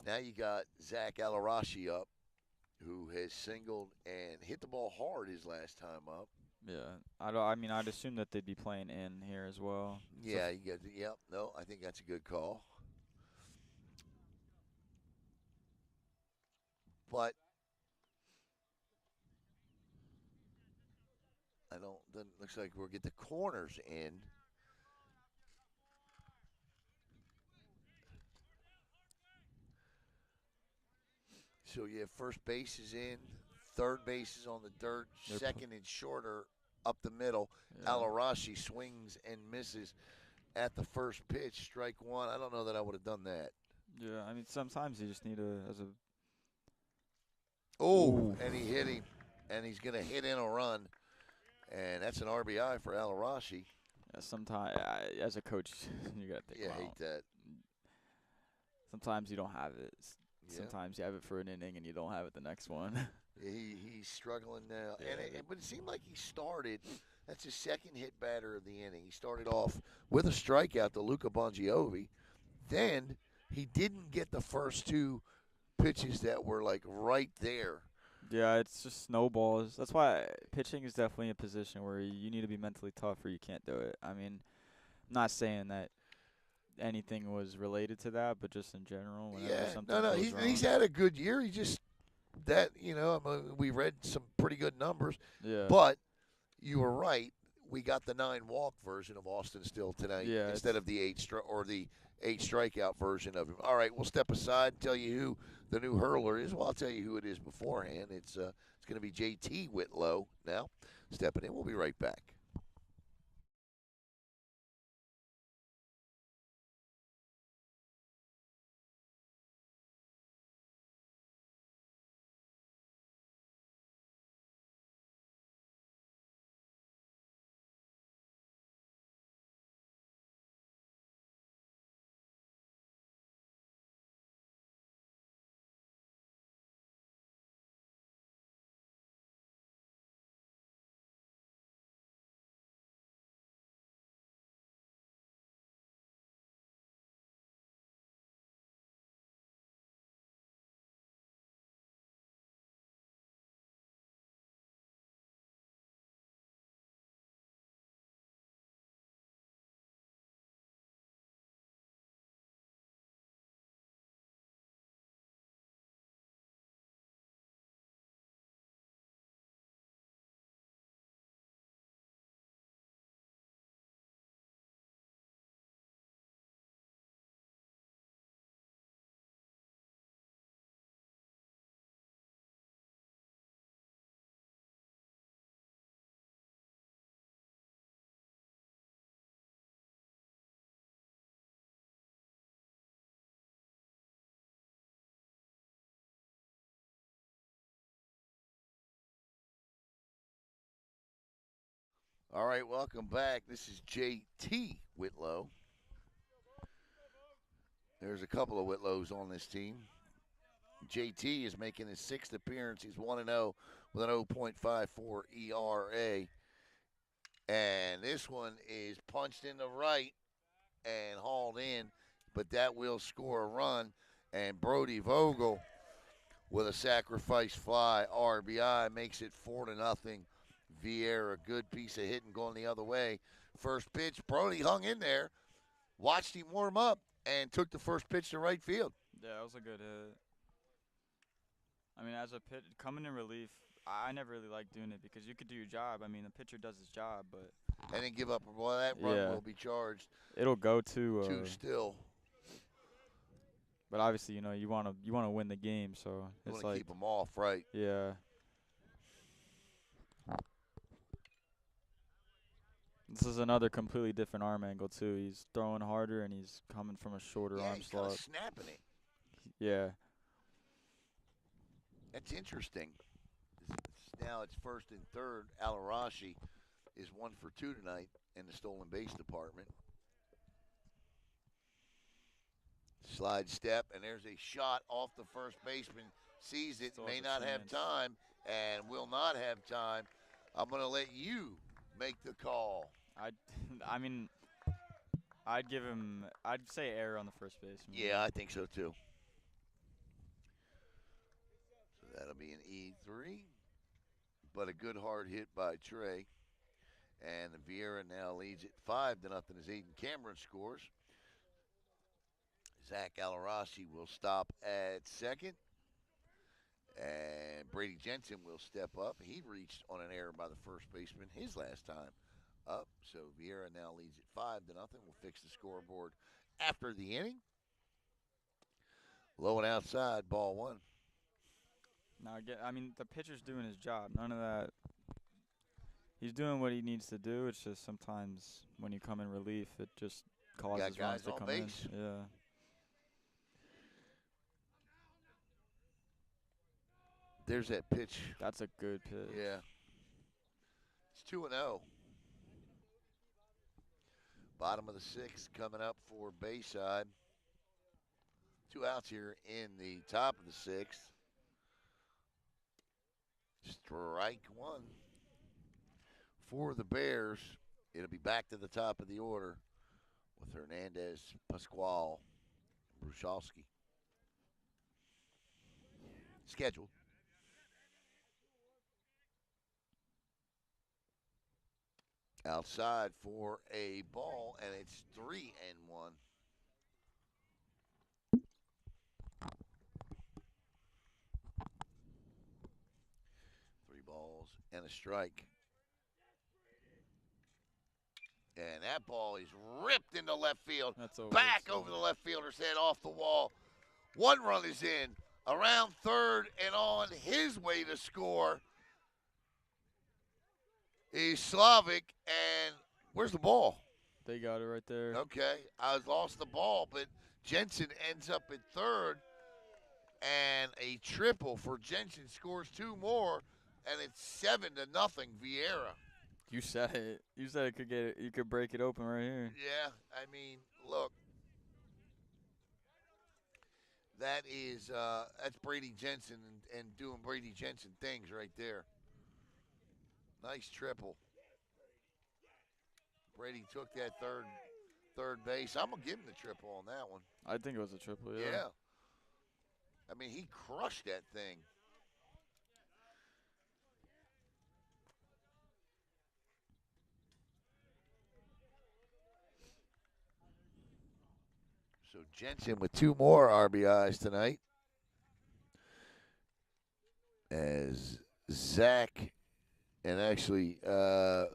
Now you got Zach Alarashi up, who has singled and hit the ball hard his last time up. Yeah, I don't. I mean, I'd assume that they'd be playing in here as well. Yeah, you got. Yep. No, I think that's a good call. But I don't. Doesn't looks like we'll get the corners in. So you have first base is in, third base is on the dirt, second and shorter up the middle. Yeah. Alarashi swings and misses at the first pitch, strike 1. I don't know that I would have done that. Yeah, I mean, sometimes you just need a Oh, and he hit him, and he's going to hit in a run, and that's an RBI for Alarashi. Yeah, sometimes, as a coach, you got to think Yeah, I hate that. Sometimes you don't have it. Yeah. Sometimes you have it for an inning and you don't have it the next one. He's struggling now, Yeah. but it seemed like he started. That's his second hit batter of the inning. He started off with a strikeout to Luca Bongiovi. Then he didn't get the first 2 pitches that were like right there. Yeah, it's just snowballs. That's why pitching is definitely a position where you need to be mentally tough or you can't do it. I mean, I'm not saying that anything was related to that, but just in general, whenever something goes wrong. He's had a good year. He just we read some pretty good numbers. Yeah. But you were right. We got the 9-walk version of Austin Still tonight instead of the 8 strikeout version of him. All right, we'll step aside and tell you who the new hurler is. Well, I'll tell you who it is beforehand. It's going to be JT Whitlow now stepping in. We'll be right back. All right, welcome back. This is JT Whitlow. There's a couple of Whitlows on this team. JT is making his 6th appearance. He's 1-0 with an 0.54 ERA. And this one is punched in the right and hauled in, but that will score a run. And Brody Vogel with a sacrifice fly. RBI makes it 4-0. Viera, good piece of hitting going the other way. First pitch, Brody hung in there, watched him warm up, and took the first pitch to right field. Yeah, that was a good hit. I mean, as a coming in relief, I never really like doing it because you could do your job. I mean, the pitcher does his job, but And then give up. Well, that run will be charged. It'll go to still. But obviously, you wanna win the game, so You it's want to keep them off, right? Yeah. This is another completely different arm angle too. He's throwing harder and he's coming from a shorter arm slot. He's snapping it. Yeah. That's interesting. Now it's first and third. Alarashi is 1 for 2 tonight in the stolen base department. Slide step, and there's a shot off the first baseman. Sees it, may not have time, and will not have time. I'm going to let you make the call. I mean, I'd say error on the first baseman. Yeah, I think so too. So that'll be an E3. But a good hard hit by Trey. And Viera now leads it 5-0 as Aiden Cameron scores. Zach Alarashi will stop at second. And Brady Jensen will step up. He reached on an error by the first baseman his last time up. So Viera now leads it 5-0. We'll fix the scoreboard after the inning. Low and outside, ball 1. Now, I mean, the pitcher's doing his job. None of that. He's doing what he needs to do. It's just sometimes when you come in relief, it just causes runs to come in. Yeah. There's that pitch. That's a good pitch. Yeah. It's 2-0. Bottom of the 6th coming up for Bayside. 2 outs here in the top of the 6th. Strike 1. For the Bears, it'll be back to the top of the order with Hernandez, Pasquale, and Bruszowski. Scheduled. Outside for a ball, and it's 3-1. 3 balls and a strike. And that ball is ripped into left field. Back over the left fielder's head off the wall. 1 run is in. Around third and on his way to score is Slavic. And where's the ball? They got it right there. Okay. I lost the ball, but Jensen ends up at third. And a triple for Jensen scores 2 more. And it's 7-0 Viera. You said it. You said you could break it open right here. Yeah, I mean, look. That's Brady Jensen and doing Brady Jensen things right there. Nice triple. Brady took that third base. I'm gonna give him the triple on that one. I think it was a triple, yeah. Yeah. I mean, he crushed that thing. So Jensen with 2 more RBIs tonight. As Zach, and actually, and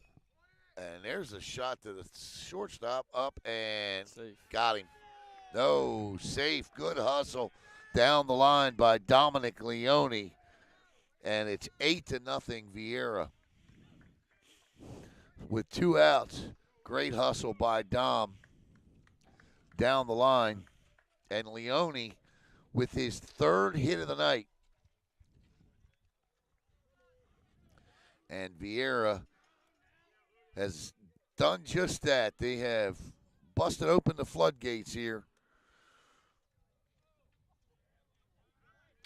there's a shot to the shortstop up and got him. No, safe, good hustle down the line by Dominic Leone. And it's 8-0 Viera. With 2 outs, great hustle by Dom down the line, and Leone with his 3rd hit of the night. And Viera has done just that. They have busted open the floodgates here.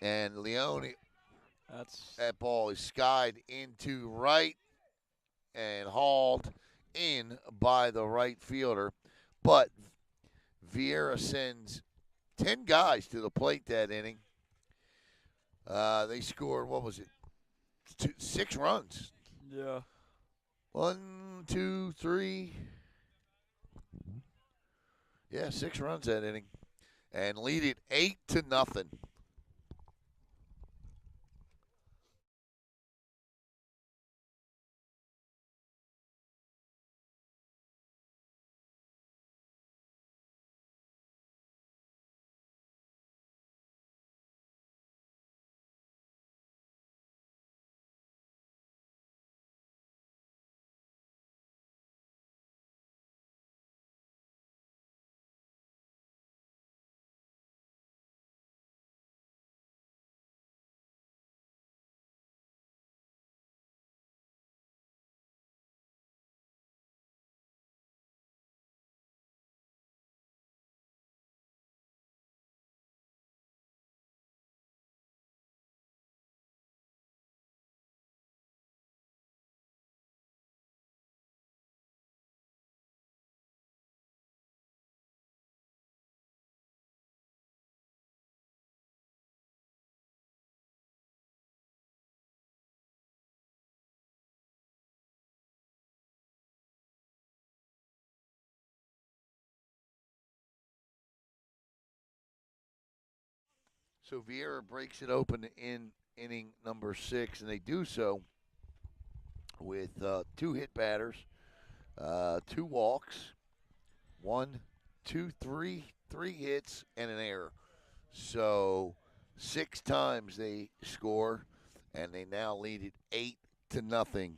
And Leone, that ball is skied into right and hauled in by the right fielder. But Viera sends 10 guys to the plate that inning. They scored, what was it, 6 runs. Yeah. 1, 2, 3. Yeah, 6 runs that inning. And lead it 8-0. So Viera breaks it open in inning number 6, and they do so with 2 hit batters, 2 walks, 1, 2, 3, 3 hits, and an error. So 6 times they score, and they now lead it 8-0,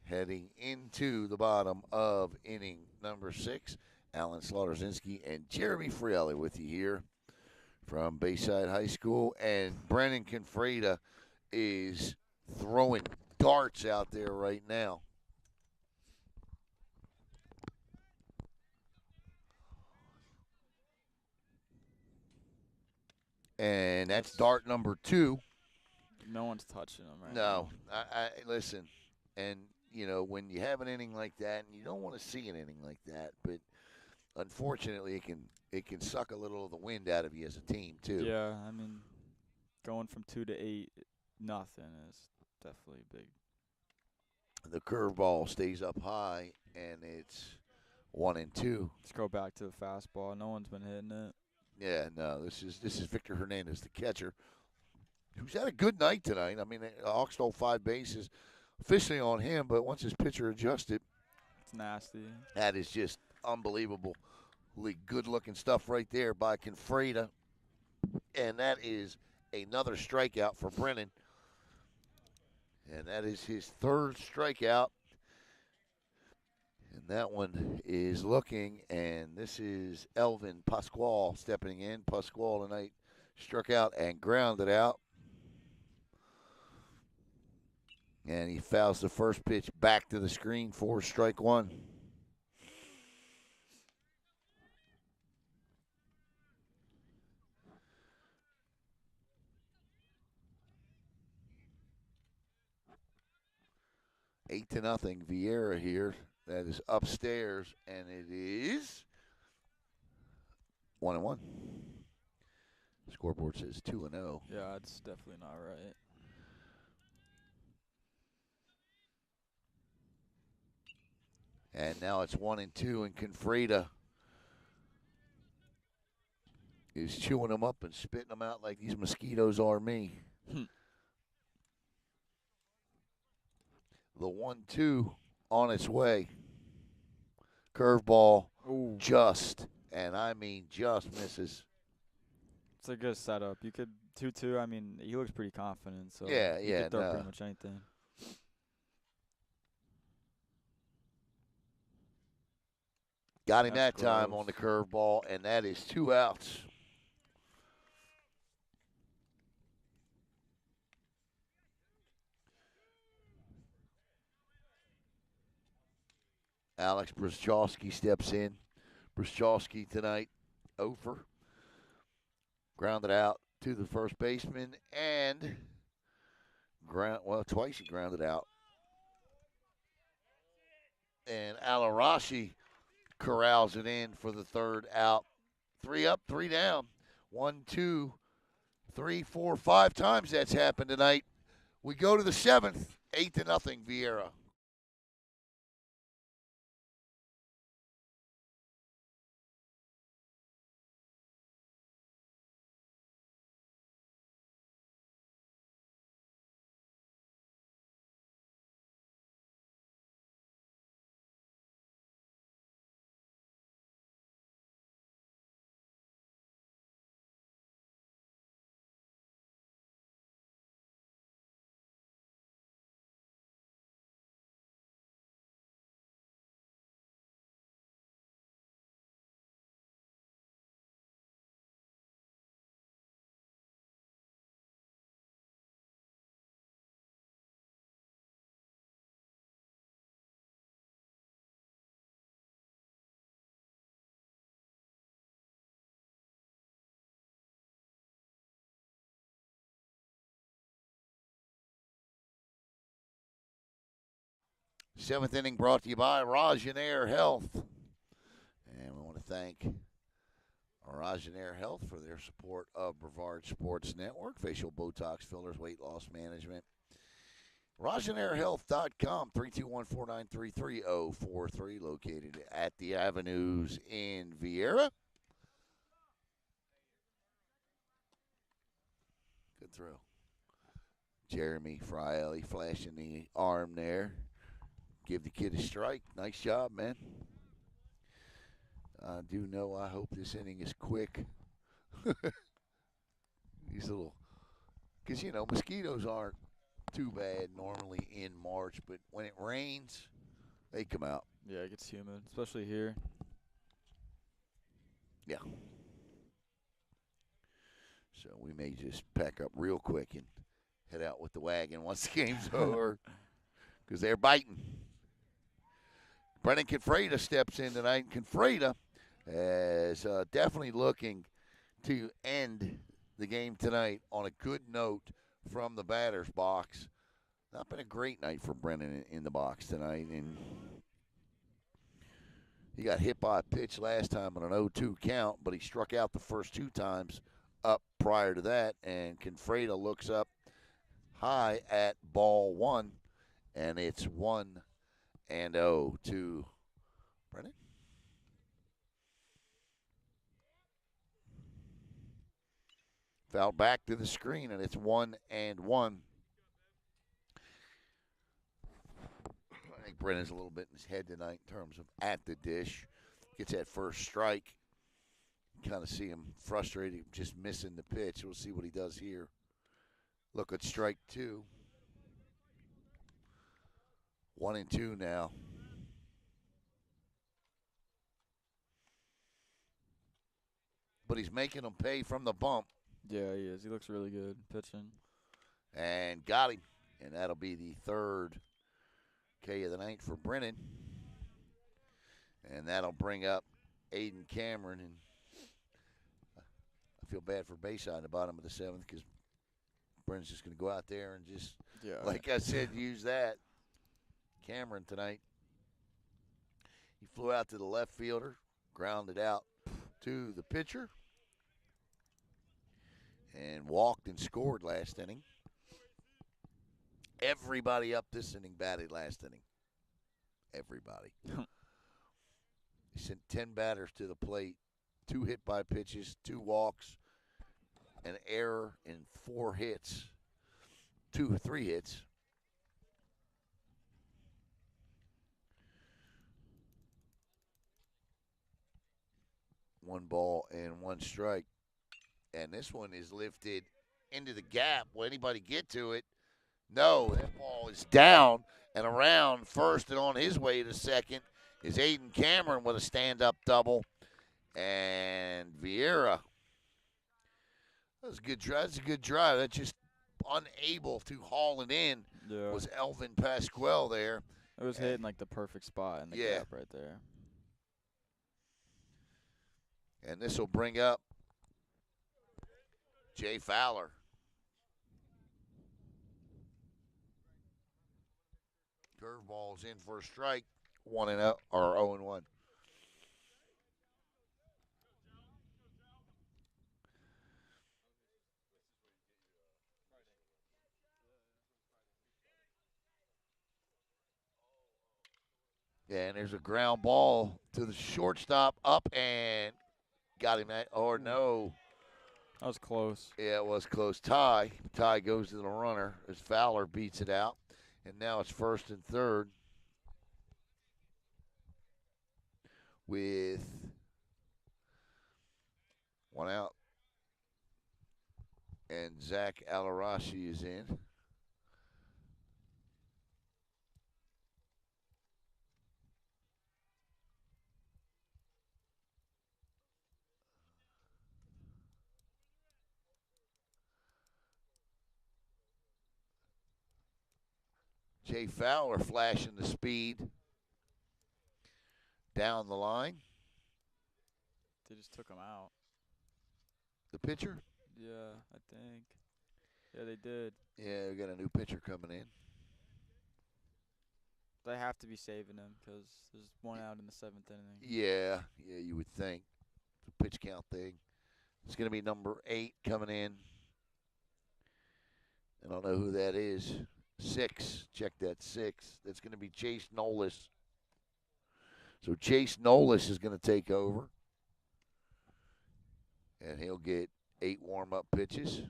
heading into the bottom of inning number 6. Alan Slaughterzinski and Jeremy Frielli with you here from Bayside High School. And Brennan Confreda is throwing darts out there right now. And that's dart number 2. No one's touching him right No, now. I listen, and when you have an inning like that, and you don't want to see an inning like that, but unfortunately, it can suck a little of the wind out of you as a team too. Yeah, I mean, going from 2 to 8, nothing is definitely big. The curveball stays up high, and it's 1-2. Let's go back to the fastball. No one's been hitting it. Yeah, no, this is Victor Hernandez, the catcher, who's had a good night tonight. I mean, Hawks stole 5 bases, officially on him, but once his pitcher adjusted, It's nasty. that is just unbelievably good-looking stuff right there by Confreda, and that is another strikeout for Brennan, and that is his 3rd strikeout. And that one is looking, and this is Elvin Pasquale stepping in. Pasquale tonight struck out and grounded out. And he fouls the first pitch back to the screen for strike 1. Eight to nothing. Viera here. That is upstairs, and it is 1-1. Scoreboard says 2-0. Yeah, it's definitely not right. And now it's 1-2, and Confreda is chewing them up and spitting them out like these mosquitoes are me. The 1-2 on its way. Curveball. Ooh. Just, and I mean just misses. It's a good setup. You could 2-2. I mean, he looks pretty confident, so Yeah, you could throw pretty much anything. Got him That's that time gross. on the curveball, and that is 2 outs. Alex Bruschowski steps in. Bruschowski tonight, over. Grounded out to the first baseman, and twice he grounded out. And Alarashi corrals it in for the 3rd out. 3 up, 3 down. 1-2 3, 4, 5 times that's happened tonight. We go to the 7th, 8-0 Viera. Seventh inning brought to you by Rajanair Health. And we want to thank Rajanair Health for their support of Brevard Sports Network, facial Botox fillers, weight loss management. RajanairHealth.com, 321-493-3043, located at the Avenues in Viera. Good throw. Jeremy Frielli flashing the arm there. Give the kid a strike. Nice job, man. I do know I hope this inning is quick. These little, because, mosquitoes aren't too bad normally in March, but when it rains, they come out. Yeah, it gets humid, especially here. Yeah. So we may just pack up real quick and head out with the wagon once the game's over, because they're biting. Brennan Confreda steps in tonight. Confreda is definitely looking to end the game tonight on a good note from the batter's box. Not been a great night for Brennan in the box tonight, and he got hit by a pitch last time on an 0-2 count, but he struck out the first 2 times up prior to that, and Confreda looks up high at ball 1, and it's 1-0 to Brennan. Foul back to the screen, and it's 1-1. I think Brennan's a little bit in his head tonight in terms of at the dish. Gets that first strike. Kind of see him frustrated, just missing the pitch. We'll see what he does here. Look at strike 2. 1-2 now. But he's making them pay from the bump. Yeah, he is. He looks really good pitching. And got him. And that'll be the 3rd K of the night for Brennan. And that'll bring up Aiden Cameron. And I feel bad for Bayside at the bottom of the 7th, because Brennan's just going to go out there and just, like I said, use that. Cameron tonight, he flew out to the left fielder, grounded out to the pitcher, and walked and scored last inning. Everybody up this inning batted last inning. Everybody. He sent 10 batters to the plate, 2 hit by pitches, 2 walks, an error, and 4 hits. 2 or 3 hits. One ball and 1 strike. And this one is lifted into the gap. Will anybody get to it? No, that ball is down and around first, and on his way to second is Aiden Cameron with a stand-up double. And Viera. That's a good drive. That's a good drive. That's just unable to haul it in was Elvin Pasquale there. It was hitting like the perfect spot in the gap right there. And this will bring up Jay Fowler. Curveball's in for a strike. 1-0 or 0-1. And there's a ground ball to the shortstop, up and got him that. Or no. That was close. Yeah, it was close. Tie goes to the runner as Fowler beats it out. And now it's first and third with one out. And Zach Alarashi is in. Jay Fowler flashing the speed down the line. They just took him out. The pitcher? Yeah, I think. Yeah, they did. Yeah, we got a new pitcher coming in. They have to be saving him because there's one out in the 7th inning. Yeah, you would think. It's a pitch count thing. It's going to be number 8 coming in. I don't know who that is. 6. Check that 6. That's going to be Chase Nolis. So Chase Nolis is going to take over. And he'll get 8 warm-up pitches.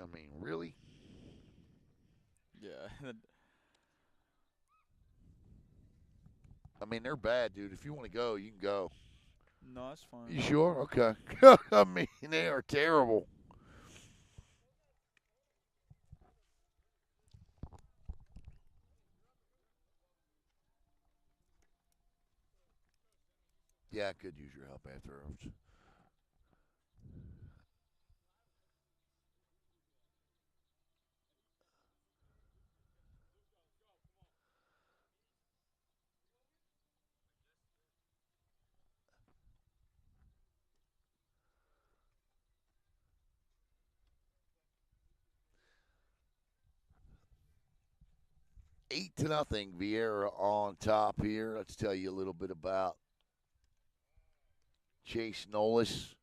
I mean, really? Yeah. I mean, they're bad, dude. If you want to go, you can go. No, that's fine. You sure? Okay. I mean, they are terrible. Yeah, I could use your help after. 8-0. Viera on top here. Let's tell you a little bit about Chase Nolis.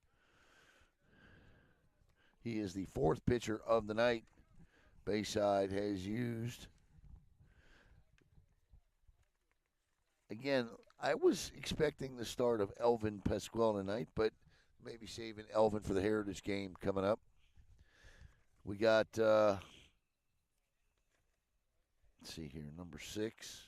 He is the 4th pitcher of the night Bayside has used. Again, I was expecting the start of Elvin Pasquale tonight, but maybe saving Elvin for the Heritage game coming up. We got, let's see here, number 6.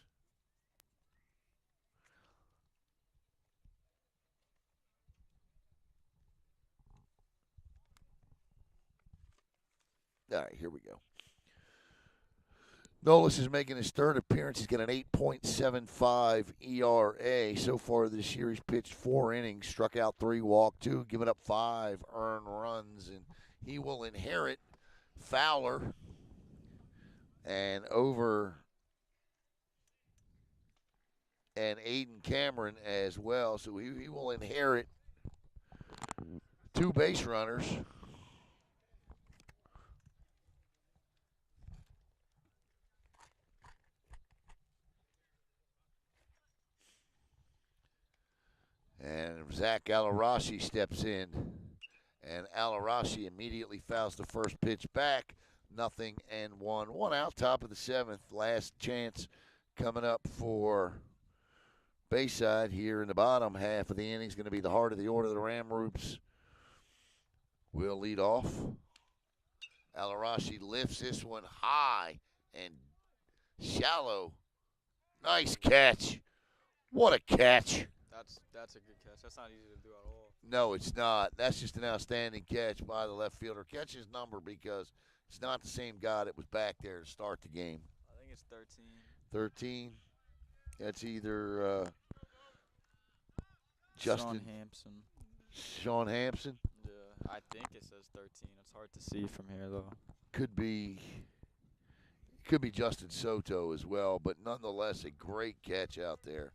All right, here we go. Nolis is making his 3rd appearance. He's got an 8.75 ERA. So far this year, he's pitched 4 innings, struck out 3, walked 2, given up 5 earned runs, and he will inherit Fowler and Aiden Cameron as well. So he will inherit 2 base runners. And Zach Alarashi steps in. And Alarashi immediately fouls the first pitch back. 0-1. 1 out, top of the 7th. Last chance coming up for Bayside here in the bottom half of the inning is going to be the heart of the order. The Ramroots will lead off. Alarashi lifts this one high and shallow. Nice catch. What a catch. That's a good catch. That's not easy to do at all. No, it's not. That's just an outstanding catch by the left fielder. Catch his number because it's not the same guy that was back there to start the game. I think it's 13. 13. That's either Justin Sean Hampson. Yeah, I think it says 13. It's hard to see from here though. Could be Justin Soto as well, but nonetheless a great catch out there.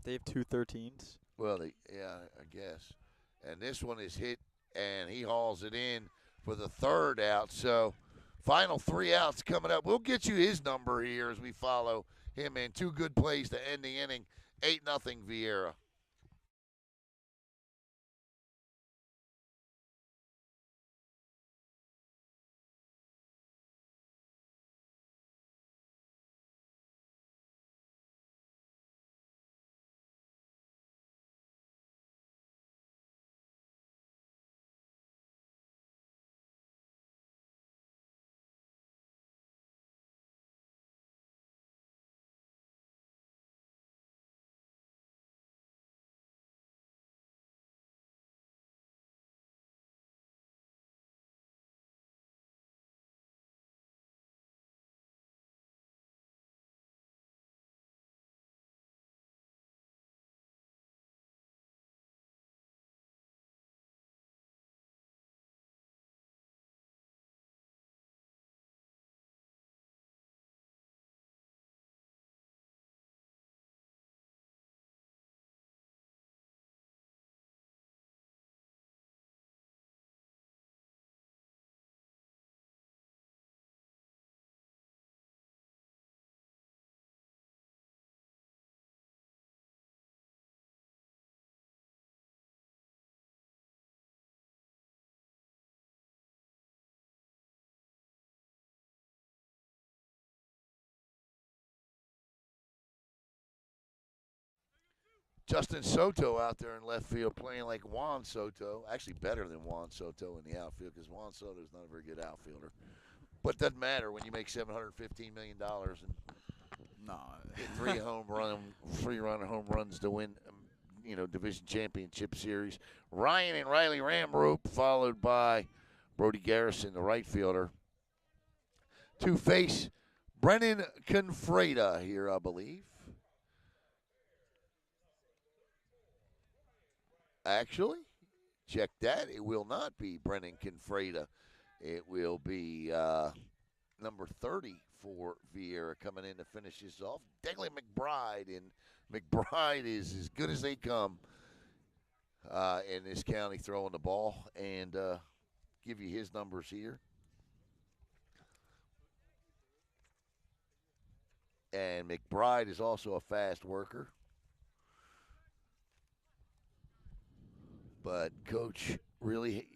They have 2 13s. Well, yeah, I guess. And this one is hit, and he hauls it in for the 3rd out. So final 3 outs coming up. We'll get you his number here as we follow him in. Two good plays to end the inning. 8-0 Viera. Justin Soto out there in left field playing like Juan Soto. Actually, better than Juan Soto in the outfield because Juan Soto is not a very good outfielder. But it doesn't matter when you make $715 million and No. hit three-run home runs to win, division championship series. Ryan and Riley Ramroop, followed by Brody Garrison, the right fielder, to face Brennan Confreda here, I believe. Actually, check that. It will not be Brennan Confreda. It will be number 30 for Viera coming in to finish this off. Degley McBride, and McBride is as good as they come in this county throwing the ball. And give you his numbers here. And McBride is also a fast worker. But Coach really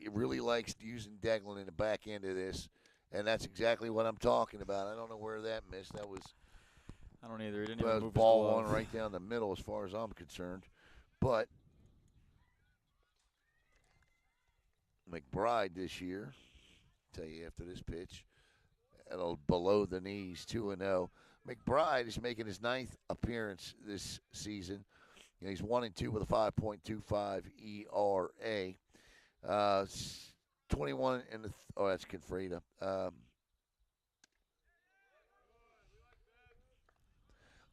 likes using Deglin in the back end of this, and that's exactly what I'm talking about. I don't know where that missed. That was I don't either. He didn't even move ball his glove. one right down the middle as far as I'm concerned. But McBride this year, tell you after this pitch, below the knees, 2-0. McBride is making his 9th appearance this season. He's 1-2 with a 5.25 ERA. 21 and that's Confreda.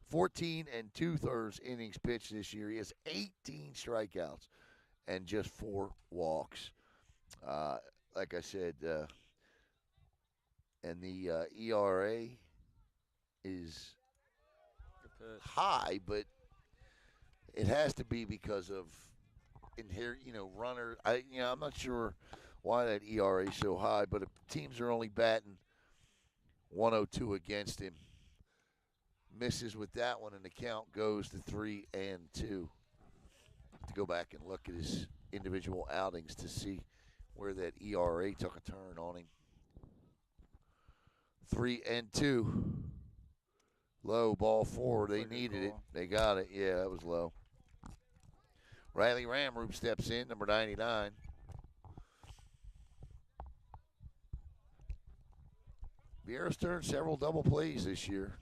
14 and 2/3 innings pitched this year. He has 18 strikeouts and just 4 walks. Like I said, and the ERA is high, but it has to be because of runner. I'm not sure why that ERA is so high, but if teams are only batting 102 against him, misses with that one, and the count goes to 3-2. To go back and look at his individual outings to see where that ERA took a turn on him. 3-2. Low, ball 4. They needed it. They got it. Yeah, that was low. Riley Ramroop steps in, number 99. Viera's turned several double plays this year.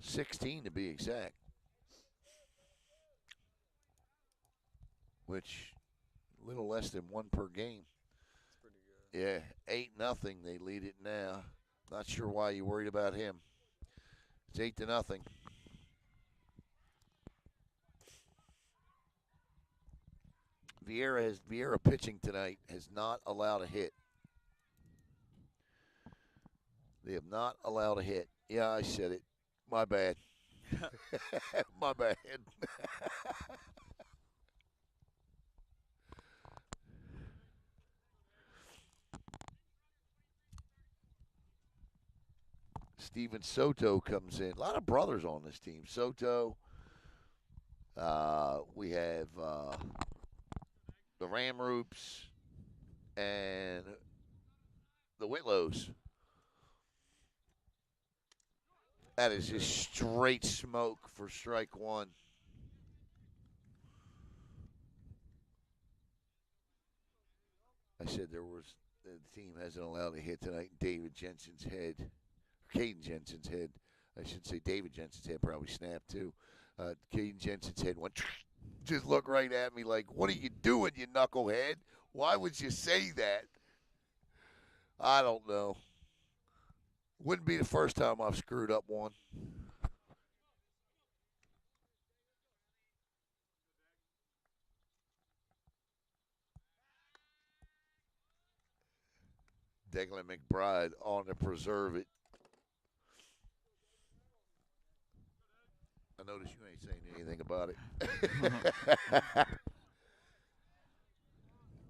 $16 to be exact. Which, a little less than 1 per game. That's pretty good. Yeah, 8-0. They lead it now. Not sure why you're worried about him. It's 8-0. Viera pitching tonight has not allowed a hit. They have not allowed a hit. Yeah, I said it. My bad. My bad. Steven Soto comes in. A lot of brothers on this team. Soto. We have the Ramroops and the Whitlows. That is just straight smoke for strike one. I said the team hasn't allowed a hit tonight in David Jensen's head. Caden Jensen's head. I should say David Jensen's head probably snapped too. Caden Jensen's head went, just looked right at me like, what are you doing, you knucklehead? Why would you say that? I don't know. Wouldn't be the first time I've screwed up one. Declan McBride on to preserve it. I notice you ain't saying anything about it.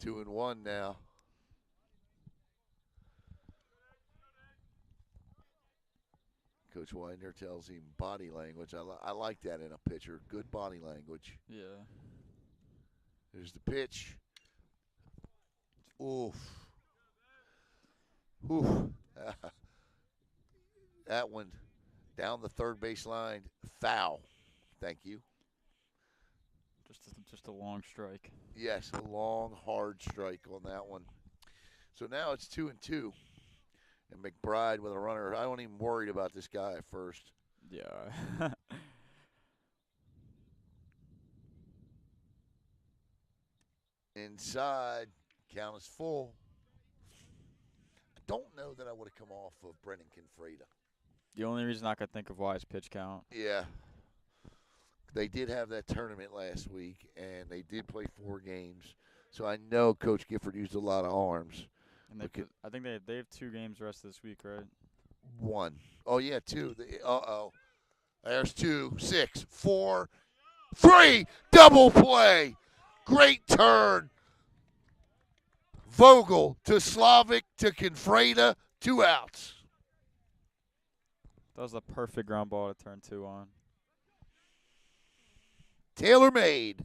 2-1 now. Coach Widener tells him body language. I like that in a pitcher. Good body language. Yeah. There's the pitch. Oof. Oof. That one down the third base line. Foul. Thank you. Just a long strike. Yes, a long, hard strike on that one. So now it's 2-2. And McBride with a runner. I don't even worried about this guy at first. Yeah. Inside, count is full. I don't know that I would have come off of Brennan Confreda. The only reason I could think of why is pitch count. Yeah. They did have that tournament last week, and they did play 4 games. So I know Coach Gifford used a lot of arms. And I think they have 2 games the rest of this week, right? 1. Oh, yeah, 2. Uh-oh. There's 2, 6, 4, 3. Double play. Great turn. Vogel to Slavic to Confreda. 2 outs. That was the perfect ground ball to turn 2 on. Tailor-made.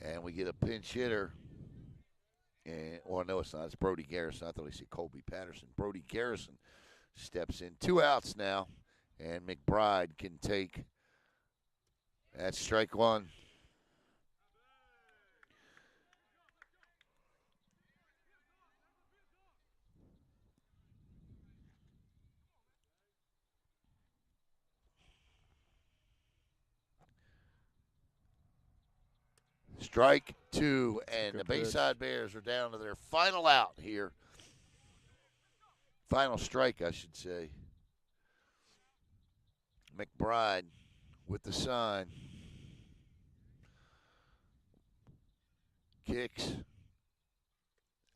And we get a pinch hitter. And, well, no, it's not. It's Brody Garrison. I thought I said Colby Patterson. Brody Garrison steps in. 2 outs now. And McBride can take that strike 1. Strike 2, and the Bayside Bears are down to their final out here. Final strike, I should say. McBride with the sign. Kicks.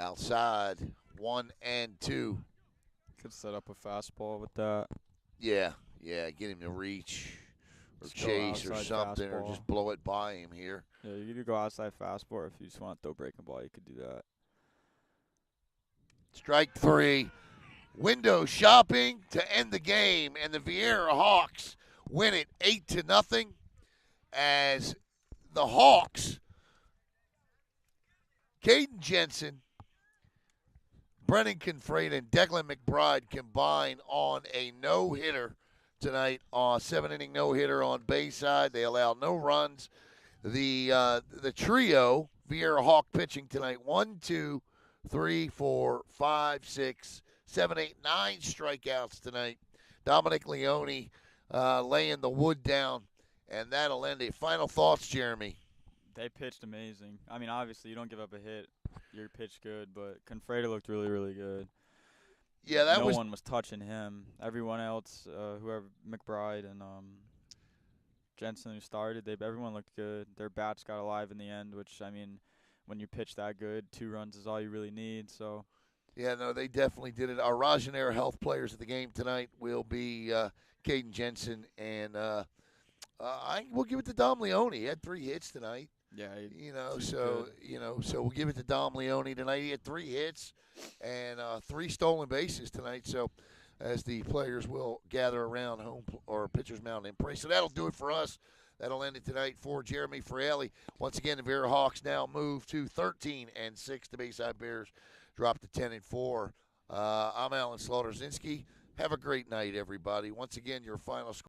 Outside. 1 and 2. Could set up a fastball with that. Yeah, get him to reach or chase or something, or just blow it by him here. Yeah, you could go outside fastball, or if you just want to throw breaking ball, you could do that. Strike 3. Window shopping to end the game, and the Viera Hawks win it 8-0 as the Hawks, Caden Jensen, Brennan Confreda, and Declan McBride combine on a no-hitter tonight, 7-inning no-hitter on Bayside. They allow no runs. The trio, Viera Hawk pitching tonight, 1, 2, 3, 4, 5, 6, 7, 8, 9 strikeouts tonight. Dominic Leone laying the wood down, and that'll end it. Final thoughts, Jeremy? They pitched amazing. I mean, obviously, you don't give up a hit. Your pitch good, but Confreda looked really, really good. Yeah, no one was touching him. Everyone else, whoever McBride and Jensen who started, everyone looked good. Their bats got alive in the end, which, I mean, when you pitch that good, 2 runs is all you really need. So. Yeah, no, they definitely did it. Our Rajanair Health players of the game tonight will be Caden Jensen, and we'll give it to Dom Leone. He had 3 hits tonight. Yeah, he's So good. so we'll give it to Dom Leone tonight. He had 3 hits and 3 stolen bases tonight. So as the players will gather around home or pitcher's mound and pray. So that'll do it for us. That'll end it tonight for Jeremy Fraley. Once again, the Viera Hawks now move to 13-6. The Bayside Bears drop to 10-4. I'm Alan Slaughterzinski. Have a great night, everybody. Once again, your final score.